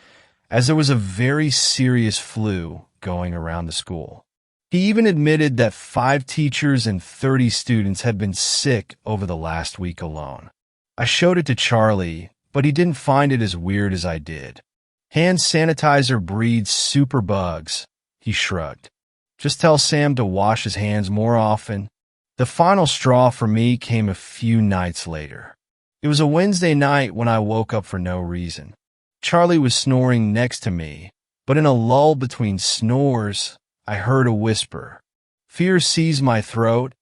as there was a very serious flu going around the school. He even admitted that 5 teachers and 30 students had been sick over the last week alone. I showed it to Charlie, but he didn't find it as weird as I did. "Hand sanitizer breeds super bugs," he shrugged. "Just tell Sam to wash his hands more often." The final straw for me came a few nights later. It was a Wednesday night when I woke up for no reason. Charlie was snoring next to me, but in a lull between snores, I heard a whisper. Fear seized my throat,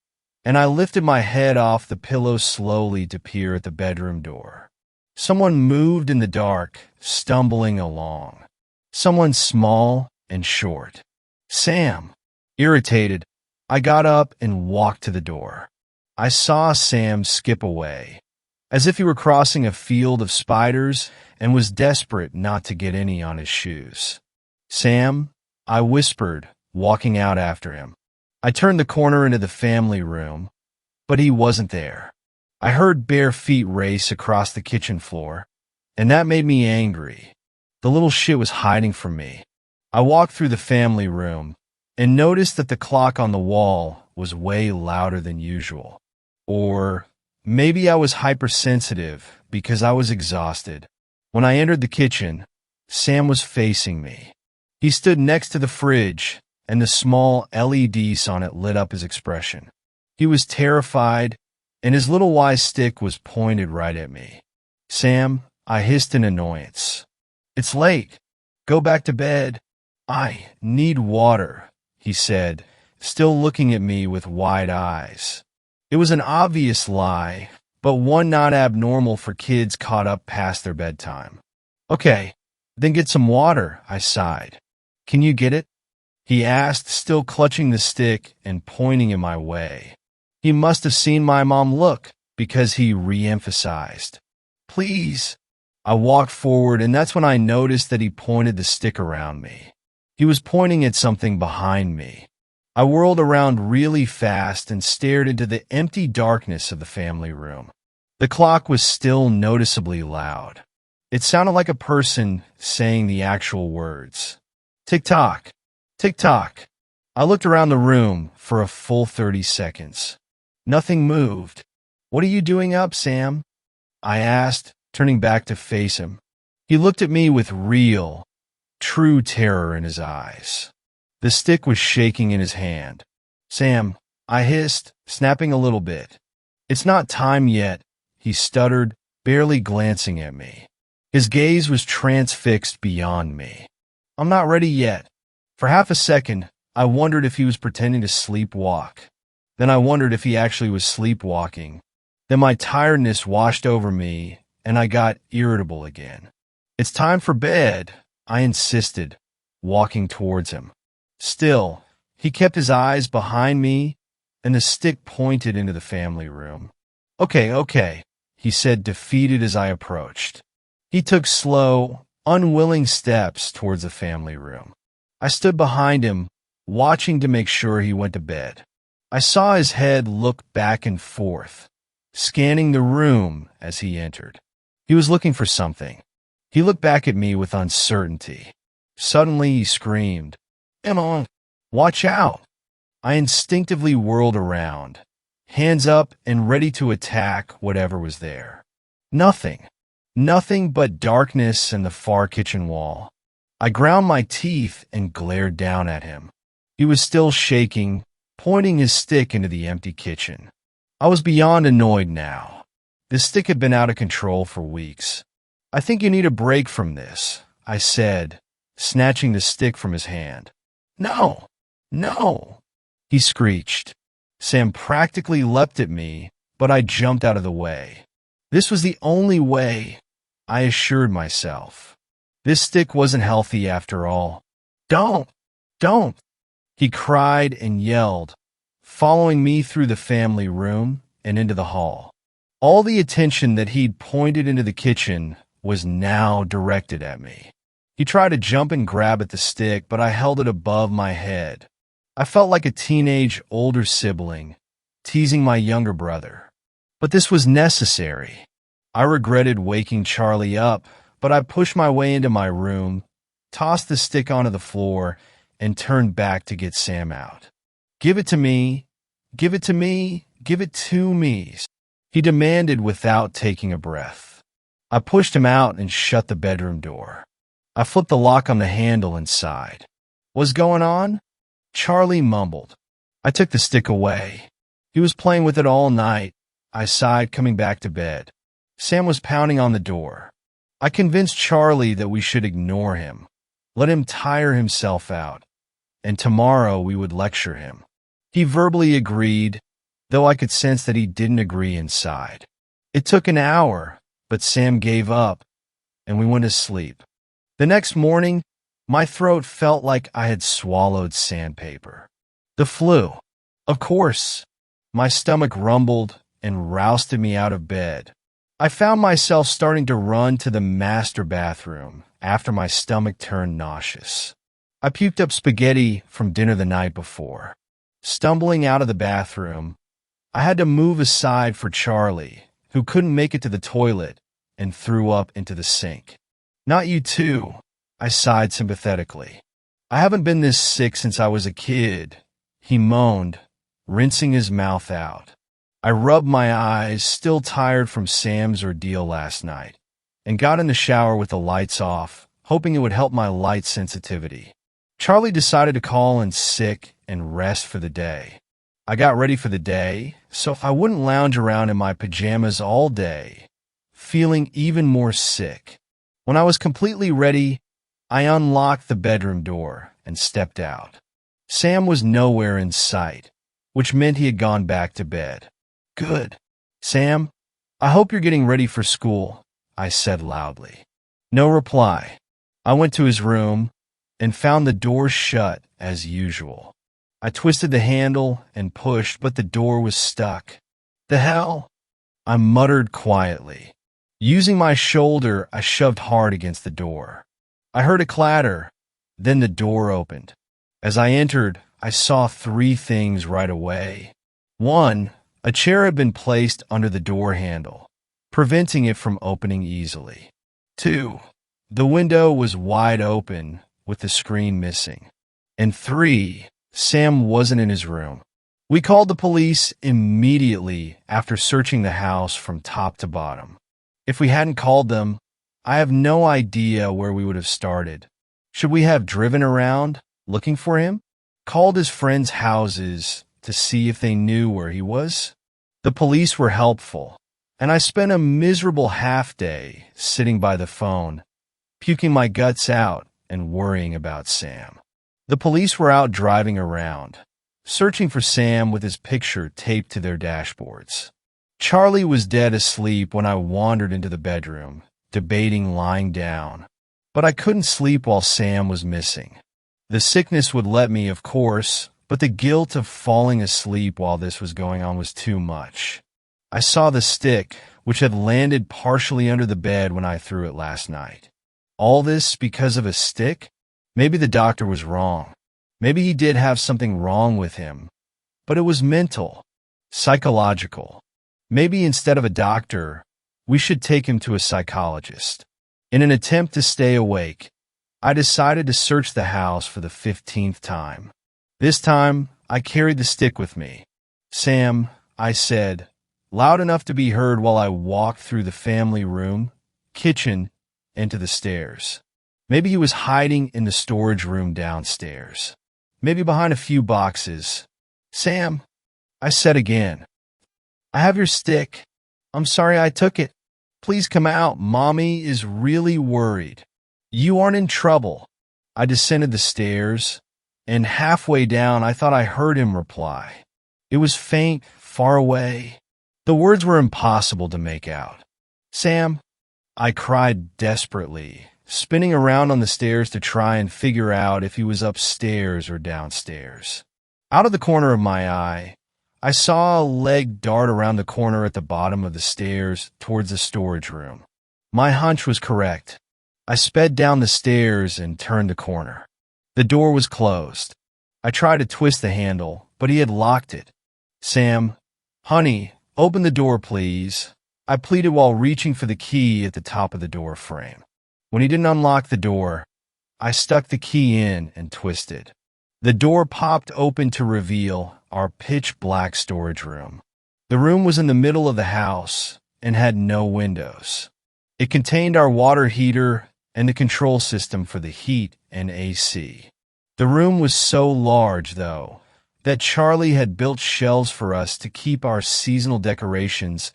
and I lifted my head off the pillow slowly to peer at the bedroom door. Someone moved in the dark, stumbling along. Someone small and short. Sam. Irritated, I got up and walked to the door. I saw Sam skip away, as if he were crossing a field of spiders and was desperate not to get any on his shoes. "Sam," I whispered, walking out after him. I turned the corner into the family room, but he wasn't there. I heard bare feet race across the kitchen floor, and that made me angry. The little shit was hiding from me. I walked through the family room and noticed that the clock on the wall was way louder than usual. Or maybe I was hypersensitive because I was exhausted. When I entered the kitchen, Sam was facing me. He stood next to the fridge, and the small LEDs on it lit up his expression. He was terrified, and his little Y stick was pointed right at me. "Sam," I hissed in annoyance. "It's late. Go back to bed." "I need water," he said, still looking at me with wide eyes. It was an obvious lie, but one not abnormal for kids caught up past their bedtime. "Okay, then get some water," I sighed. "Can you get it?" he asked, still clutching the stick and pointing in my way. He must have seen my mom look, because he re-emphasized, "Please." I walked forward, and that's when I noticed that he pointed the stick around me. He was pointing at something behind me. I whirled around really fast and stared into the empty darkness of the family room. The clock was still noticeably loud. It sounded like a person saying the actual words. Tick-tock, tick-tock. I looked around the room for a full 30 seconds. Nothing moved. "What are you doing up, Sam?" I asked, turning back to face him. He looked at me with real, true terror in his eyes. The stick was shaking in his hand. "Sam," I hissed, snapping a little bit. "It's not time yet," he stuttered, barely glancing at me. His gaze was transfixed beyond me. "I'm not ready yet." For half a second, I wondered if he was pretending to sleepwalk. Then I wondered if he actually was sleepwalking. Then my tiredness washed over me, and I got irritable again. "It's time for bed," I insisted, walking towards him. Still, he kept his eyes behind me, and the stick pointed into the family room. Okay, he said, defeated as I approached. He took slow, unwilling steps towards the family room. I stood behind him, watching to make sure he went to bed. I saw his head look back and forth, scanning the room as he entered. He was looking for something. He looked back at me with uncertainty. Suddenly he screamed, "Emma, watch out!" I instinctively whirled around, hands up and ready to attack whatever was there. Nothing. Nothing but darkness and the far kitchen wall. I ground my teeth and glared down at him. He was still shaking, pointing his stick into the empty kitchen. I was beyond annoyed now. The stick had been out of control for weeks. "I think you need a break from this," I said, snatching the stick from his hand. No, he screeched. Sam practically leapt at me, but I jumped out of the way. This was the only way, I assured myself. This stick wasn't healthy after all. Don't, he cried and yelled, following me through the family room and into the hall. All the attention that he'd pointed into the kitchen was now directed at me. He tried to jump and grab at the stick, but I held it above my head. I felt like a teenage older sibling, teasing my younger brother. But this was necessary. I regretted waking Charlie up, but I pushed my way into my room, tossed the stick onto the floor, and turned back to get Sam out. "Give it to me, give it to me, give it to me," he demanded without taking a breath. I pushed him out and shut the bedroom door. I flipped the lock on the handle and sighed. "What's going on?" Charlie mumbled. I took the stick away. He was playing with it all night. I sighed, coming back to bed. Sam was pounding on the door. I convinced Charlie that we should ignore him, let him tire himself out, and tomorrow we would lecture him. He verbally agreed, though I could sense that he didn't agree inside. It took an hour, but Sam gave up, and we went to sleep. The next morning, my throat felt like I had swallowed sandpaper. The flu. Of course. My stomach rumbled and rousted me out of bed. I found myself starting to run to the master bathroom after my stomach turned nauseous. I puked up spaghetti from dinner the night before. Stumbling out of the bathroom, I had to move aside for Charlie, who couldn't make it to the toilet and threw up into the sink. "Not you too," I sighed sympathetically. I haven't been this sick since I was a kid, he moaned, rinsing his mouth out. I rubbed my eyes, still tired from Sam's ordeal last night, and got in the shower with the lights off, hoping it would help my light sensitivity. Charlie decided to call in sick and rest for the day. I got ready for the day, so I wouldn't lounge around in my pajamas all day, feeling even more sick. When I was completely ready, I unlocked the bedroom door and stepped out. Sam was nowhere in sight, which meant he had gone back to bed. Good. Sam, I hope you're getting ready for school, I said loudly. No reply. I went to his room and found the door shut as usual. I twisted the handle and pushed, but the door was stuck. The hell? I muttered quietly. Using my shoulder, I shoved hard against the door. I heard a clatter, then the door opened. As I entered, I saw three things right away. 1. A chair had been placed under the door handle, preventing it from opening easily. 2. The window was wide open, with the screen missing. And 3. Sam wasn't in his room. We called the police immediately after searching the house from top to bottom. If we hadn't called them, I have no idea where we would have started. Should we have driven around, looking for him? Called his friends' houses to see if they knew where he was? The police were helpful, and I spent a miserable half-day sitting by the phone, puking my guts out and worrying about Sam. The police were out driving around, searching for Sam with his picture taped to their dashboards. Charlie was dead asleep when I wandered into the bedroom, debating lying down, but I couldn't sleep while Sam was missing. The sickness would let me, of course, but the guilt of falling asleep while this was going on was too much. I saw the stick, which had landed partially under the bed when I threw it last night. All this because of a stick? Maybe the doctor was wrong. Maybe he did have something wrong with him, but it was mental, psychological. Maybe instead of a doctor, we should take him to a psychologist. In an attempt to stay awake, I decided to search the house for the 15th time. This time, I carried the stick with me. Sam, I said, loud enough to be heard while I walked through the family room, kitchen, and to the stairs. Maybe he was hiding in the storage room downstairs. Maybe behind a few boxes. Sam, I said again, I have your stick. I'm sorry I took it. Please come out. Mommy is really worried. You aren't in trouble. I descended the stairs, and halfway down I thought I heard him reply. It was faint, far away. The words were impossible to make out. Sam, I cried desperately, spinning around on the stairs to try and figure out if he was upstairs or downstairs. Out of the corner of my eye, I saw a leg dart around the corner at the bottom of the stairs towards the storage room. My hunch was correct. I sped down the stairs and turned the corner. The door was closed. I tried to twist the handle, but he had locked it. Sam, honey, open the door, please. I pleaded while reaching for the key at the top of the door frame. When he didn't unlock the door, I stuck the key in and twisted. The door popped open to reveal our pitch-black storage room. The room was in the middle of the house and had no windows. It contained our water heater and the control system for the heat and AC. The room was so large, though, that Charlie had built shelves for us to keep our seasonal decorations,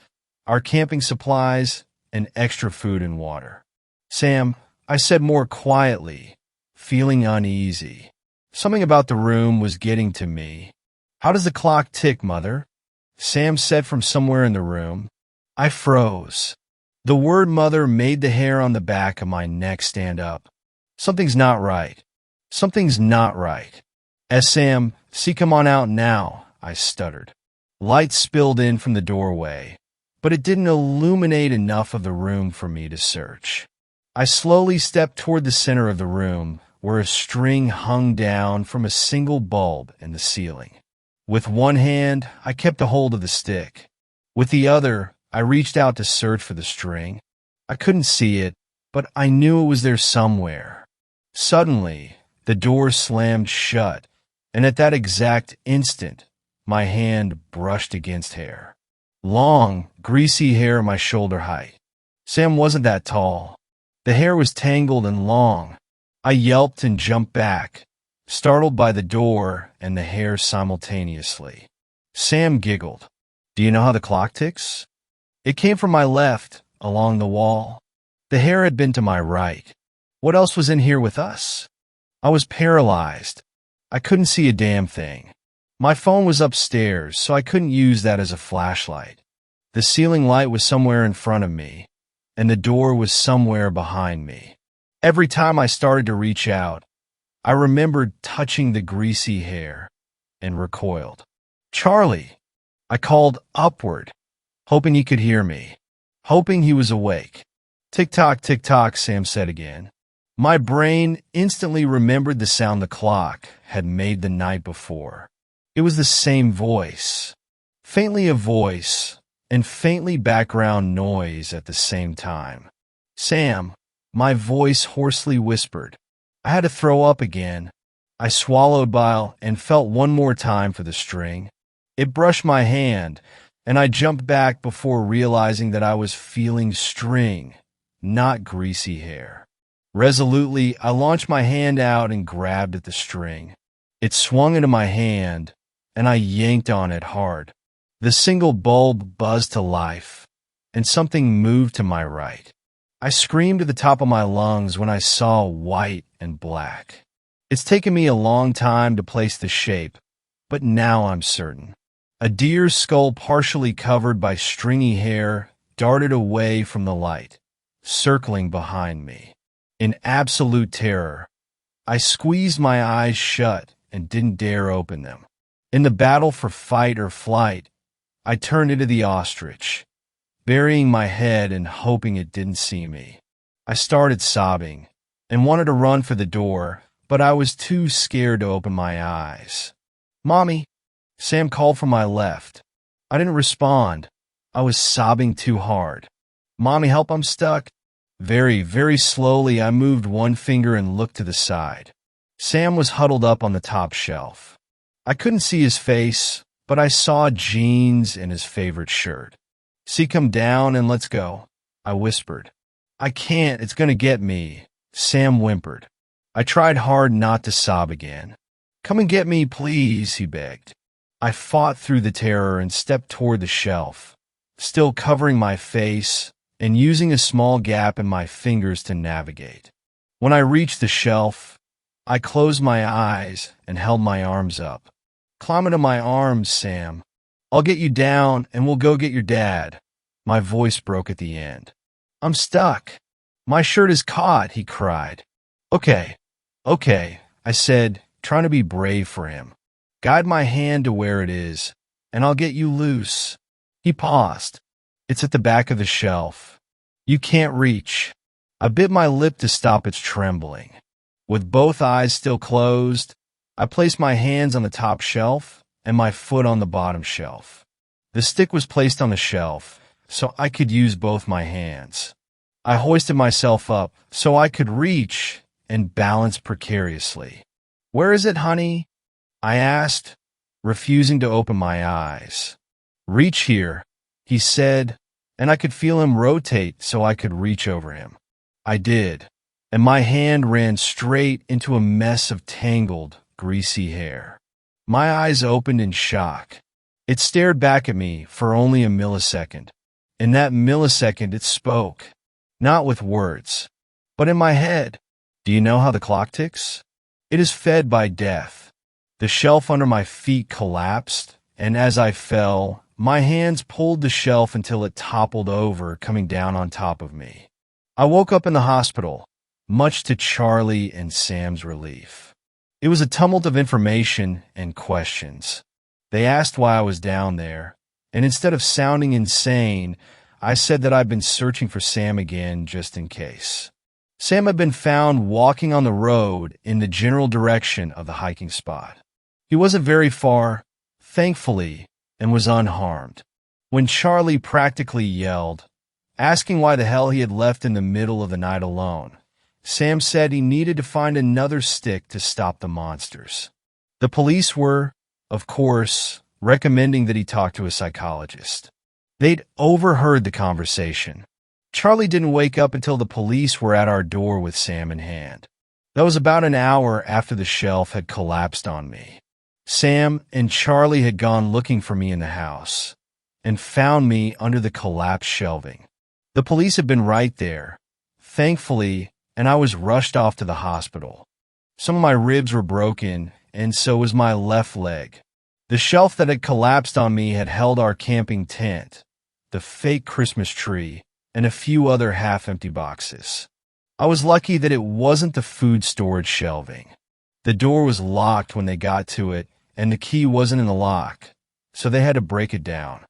our camping supplies, and extra food and water. Sam, I said more quietly, feeling uneasy. Something about the room was getting to me. How does the clock tick, Mother? Sam said from somewhere in the room. I froze. The word mother made the hair on the back of my neck stand up. Something's not right. Something's not right. Sam, see, come on out now, I stuttered. Light spilled in from the doorway, but it didn't illuminate enough of the room for me to search. I slowly stepped toward the center of the room, where a string hung down from a single bulb in the ceiling. With one hand, I kept a hold of the stick. With the other, I reached out to search for the string. I couldn't see it, but I knew it was there somewhere. Suddenly, The door slammed shut, and at that exact instant, my hand brushed against hair. Long, greasy hair my shoulder height. Sam wasn't that tall. The hair was tangled and long. I yelped and jumped back, startled by the door and the hair simultaneously. Sam giggled. "Do you know how the clock ticks?" It came from my left, along the wall. The hair had been to my right. What else was in here with us? I was paralyzed. I couldn't see a damn thing. My phone was upstairs, so I couldn't use that as a flashlight. The ceiling light was somewhere in front of me, and the door was somewhere behind me. Every time I started to reach out, I remembered touching the greasy hair and recoiled. "Charlie!" I called upward, hoping he could hear me, hoping he was awake. "Tick-tock, tick-tock," Sam said again. My brain instantly remembered the sound the clock had made the night before. It was the same voice, faintly a voice, and faintly background noise at the same time. "Sam," my voice hoarsely whispered. I had to throw up again. I swallowed bile and felt one more time for the string. It brushed my hand, and I jumped back before realizing that I was feeling string, not greasy hair. Resolutely, I launched my hand out and grabbed at the string. It swung into my hand, and I yanked on it hard. The single bulb buzzed to life, and something moved to my right. I screamed at the top of my lungs when I saw white and black. It's taken me a long time to place the shape, but now I'm certain. A deer's skull partially covered by stringy hair darted away from the light, circling behind me. In absolute terror, I squeezed my eyes shut and didn't dare open them. In the battle for fight or flight, I turned into the ostrich, burying my head and hoping it didn't see me. I started sobbing and wanted to run for the door, but I was too scared to open my eyes. "Mommy," Sam called from my left. I didn't respond. I was sobbing too hard. "Mommy, help, I'm stuck." Very, very slowly, I moved one finger and looked to the side. Sam was huddled up on the top shelf. I couldn't see his face, but I saw jeans and his favorite shirt. "See, come down and let's go," I whispered. "I can't, it's gonna get me," Sam whimpered. I tried hard not to sob again. "Come and get me, please," he begged. I fought through the terror and stepped toward the shelf, still covering my face and using a small gap in my fingers to navigate. When I reached the shelf, I closed my eyes and held my arms up. "Climb into my arms, Sam. I'll get you down and we'll go get your dad." My voice broke at the end. "I'm stuck. My shirt is caught," he cried. Okay, I said, trying to be brave for him. "Guide my hand to where it is, and I'll get you loose." He paused. "It's at the back of the shelf. You can't reach." I bit my lip to stop its trembling. With both eyes still closed, I placed my hands on the top shelf and my foot on the bottom shelf. The stick was placed on the shelf, so I could use both my hands. I hoisted myself up so I could reach and balance precariously. "Where is it, honey?" I asked, refusing to open my eyes. "Reach here," he said, and I could feel him rotate so I could reach over him. I did, and my hand ran straight into a mess of tangled, greasy hair. My eyes opened in shock. It stared back at me for only a millisecond. In that millisecond, it spoke, not with words, but in my head. "Do you know how the clock ticks? It is fed by death." The shelf under my feet collapsed, and as I fell, my hands pulled the shelf until it toppled over, coming down on top of me. I woke up in the hospital, much to Charlie and Sam's relief. It was a tumult of information and questions. They asked why I was down there, and instead of sounding insane, I said that I'd been searching for Sam again just in case. Sam had been found walking on the road in the general direction of the hiking spot. He wasn't very far, thankfully, and was unharmed. When Charlie practically yelled, asking why the hell he had left in the middle of the night alone, Sam said he needed to find another stick to stop the monsters. The police were, of course, recommending that he talk to a psychologist. They'd overheard the conversation. Charlie didn't wake up until the police were at our door with Sam in hand. That was about an hour after the shelf had collapsed on me. Sam and Charlie had gone looking for me in the house and found me under the collapsed shelving. The police had been right there, thankfully, and I was rushed off to the hospital. Some of my ribs were broken, and so was my left leg. The shelf that had collapsed on me had held our camping tent, the fake Christmas tree, and a few other half-empty boxes. I was lucky that it wasn't the food storage shelving. The door was locked when they got to it, and the key wasn't in the lock, so they had to break it down.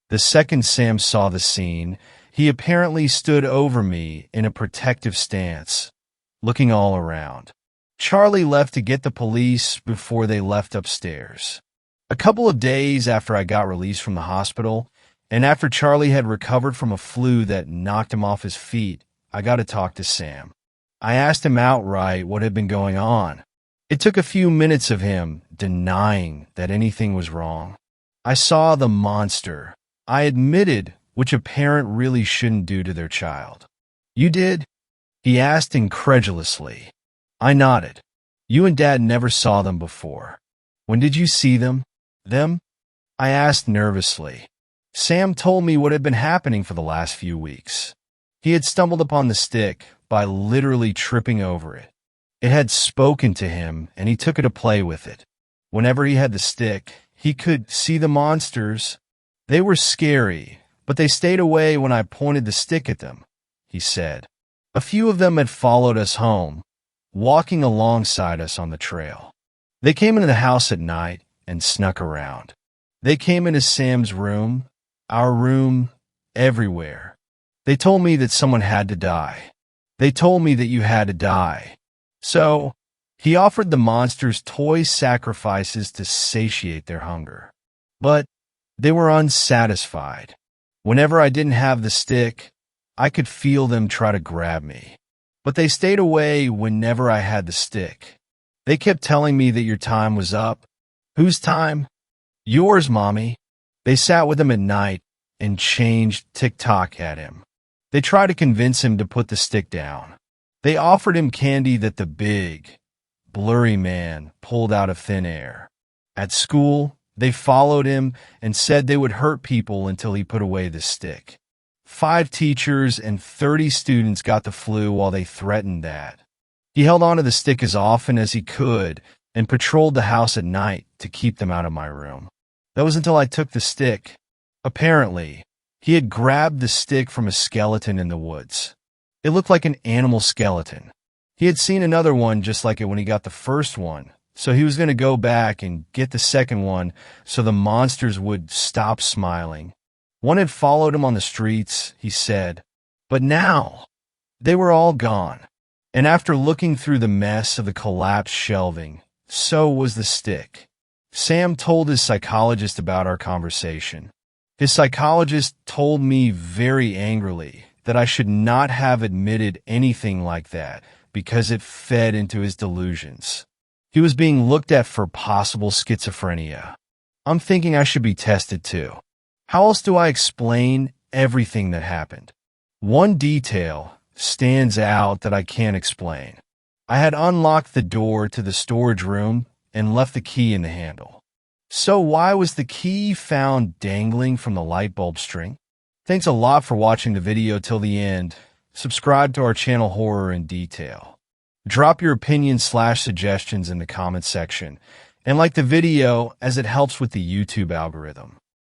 The second Sam saw the scene, he apparently stood over me in a protective stance, looking all around. Charlie left to get the police before they left upstairs. A couple of days after I got released from the hospital, and after Charlie had recovered from a flu that knocked him off his feet, I got to talk to Sam. I asked him outright what had been going on. It took a few minutes of him denying that anything was wrong. I saw the monster. I admitted, which a parent really shouldn't do to their child. You did? He asked incredulously. I nodded. You and Dad never saw them before. When did you see them? Them? I asked nervously. Sam told me what had been happening for the last few weeks. He had stumbled upon the stick by literally tripping over it. It had spoken to him, and he took it to play with it. Whenever he had the stick, he could see the monsters. They were scary, but they stayed away when I pointed the stick at them, he said. A few of them had followed us home, walking alongside us on the trail. They came into the house at night and snuck around. They came into Sam's room, our room, everywhere. They told me that someone had to die. They told me that you had to die. So, he offered the monsters toy sacrifices to satiate their hunger. But they were unsatisfied. Whenever I didn't have the stick, I could feel them try to grab me. But they stayed away whenever I had the stick. They kept telling me that your time was up. Whose time? Yours, Mommy. They sat with him at night and changed TikTok at him. They tried to convince him to put the stick down. They offered him candy that the big, blurry man pulled out of thin air. At school, they followed him and said they would hurt people until he put away the stick. 5 teachers and 30 students got the flu while they threatened that. He held onto the stick as often as he could and patrolled the house at night to keep them out of my room. That was until I took the stick. Apparently, he had grabbed the stick from a skeleton in the woods. It looked like an animal skeleton. He had seen another one just like it when he got the first one, so he was going to go back and get the second one so the monsters would stop smiling. One had followed him on the streets, he said, but now they were all gone. And after looking through the mess of the collapsed shelving, so was the stick. Sam told his psychologist about our conversation. His psychologist told me very angrily that I should not have admitted anything like that because it fed into his delusions. He was being looked at for possible schizophrenia. I'm thinking I should be tested too. How else do I explain everything that happened? One detail stands out that I can't explain. I had unlocked the door to the storage room and left the key in the handle. So why was the key found dangling from the light bulb string? Thanks a lot for watching the video till the end. Subscribe to our channel Horror in Detail. Drop your opinions/suggestions in the comment section and like the video as it helps with the YouTube algorithm.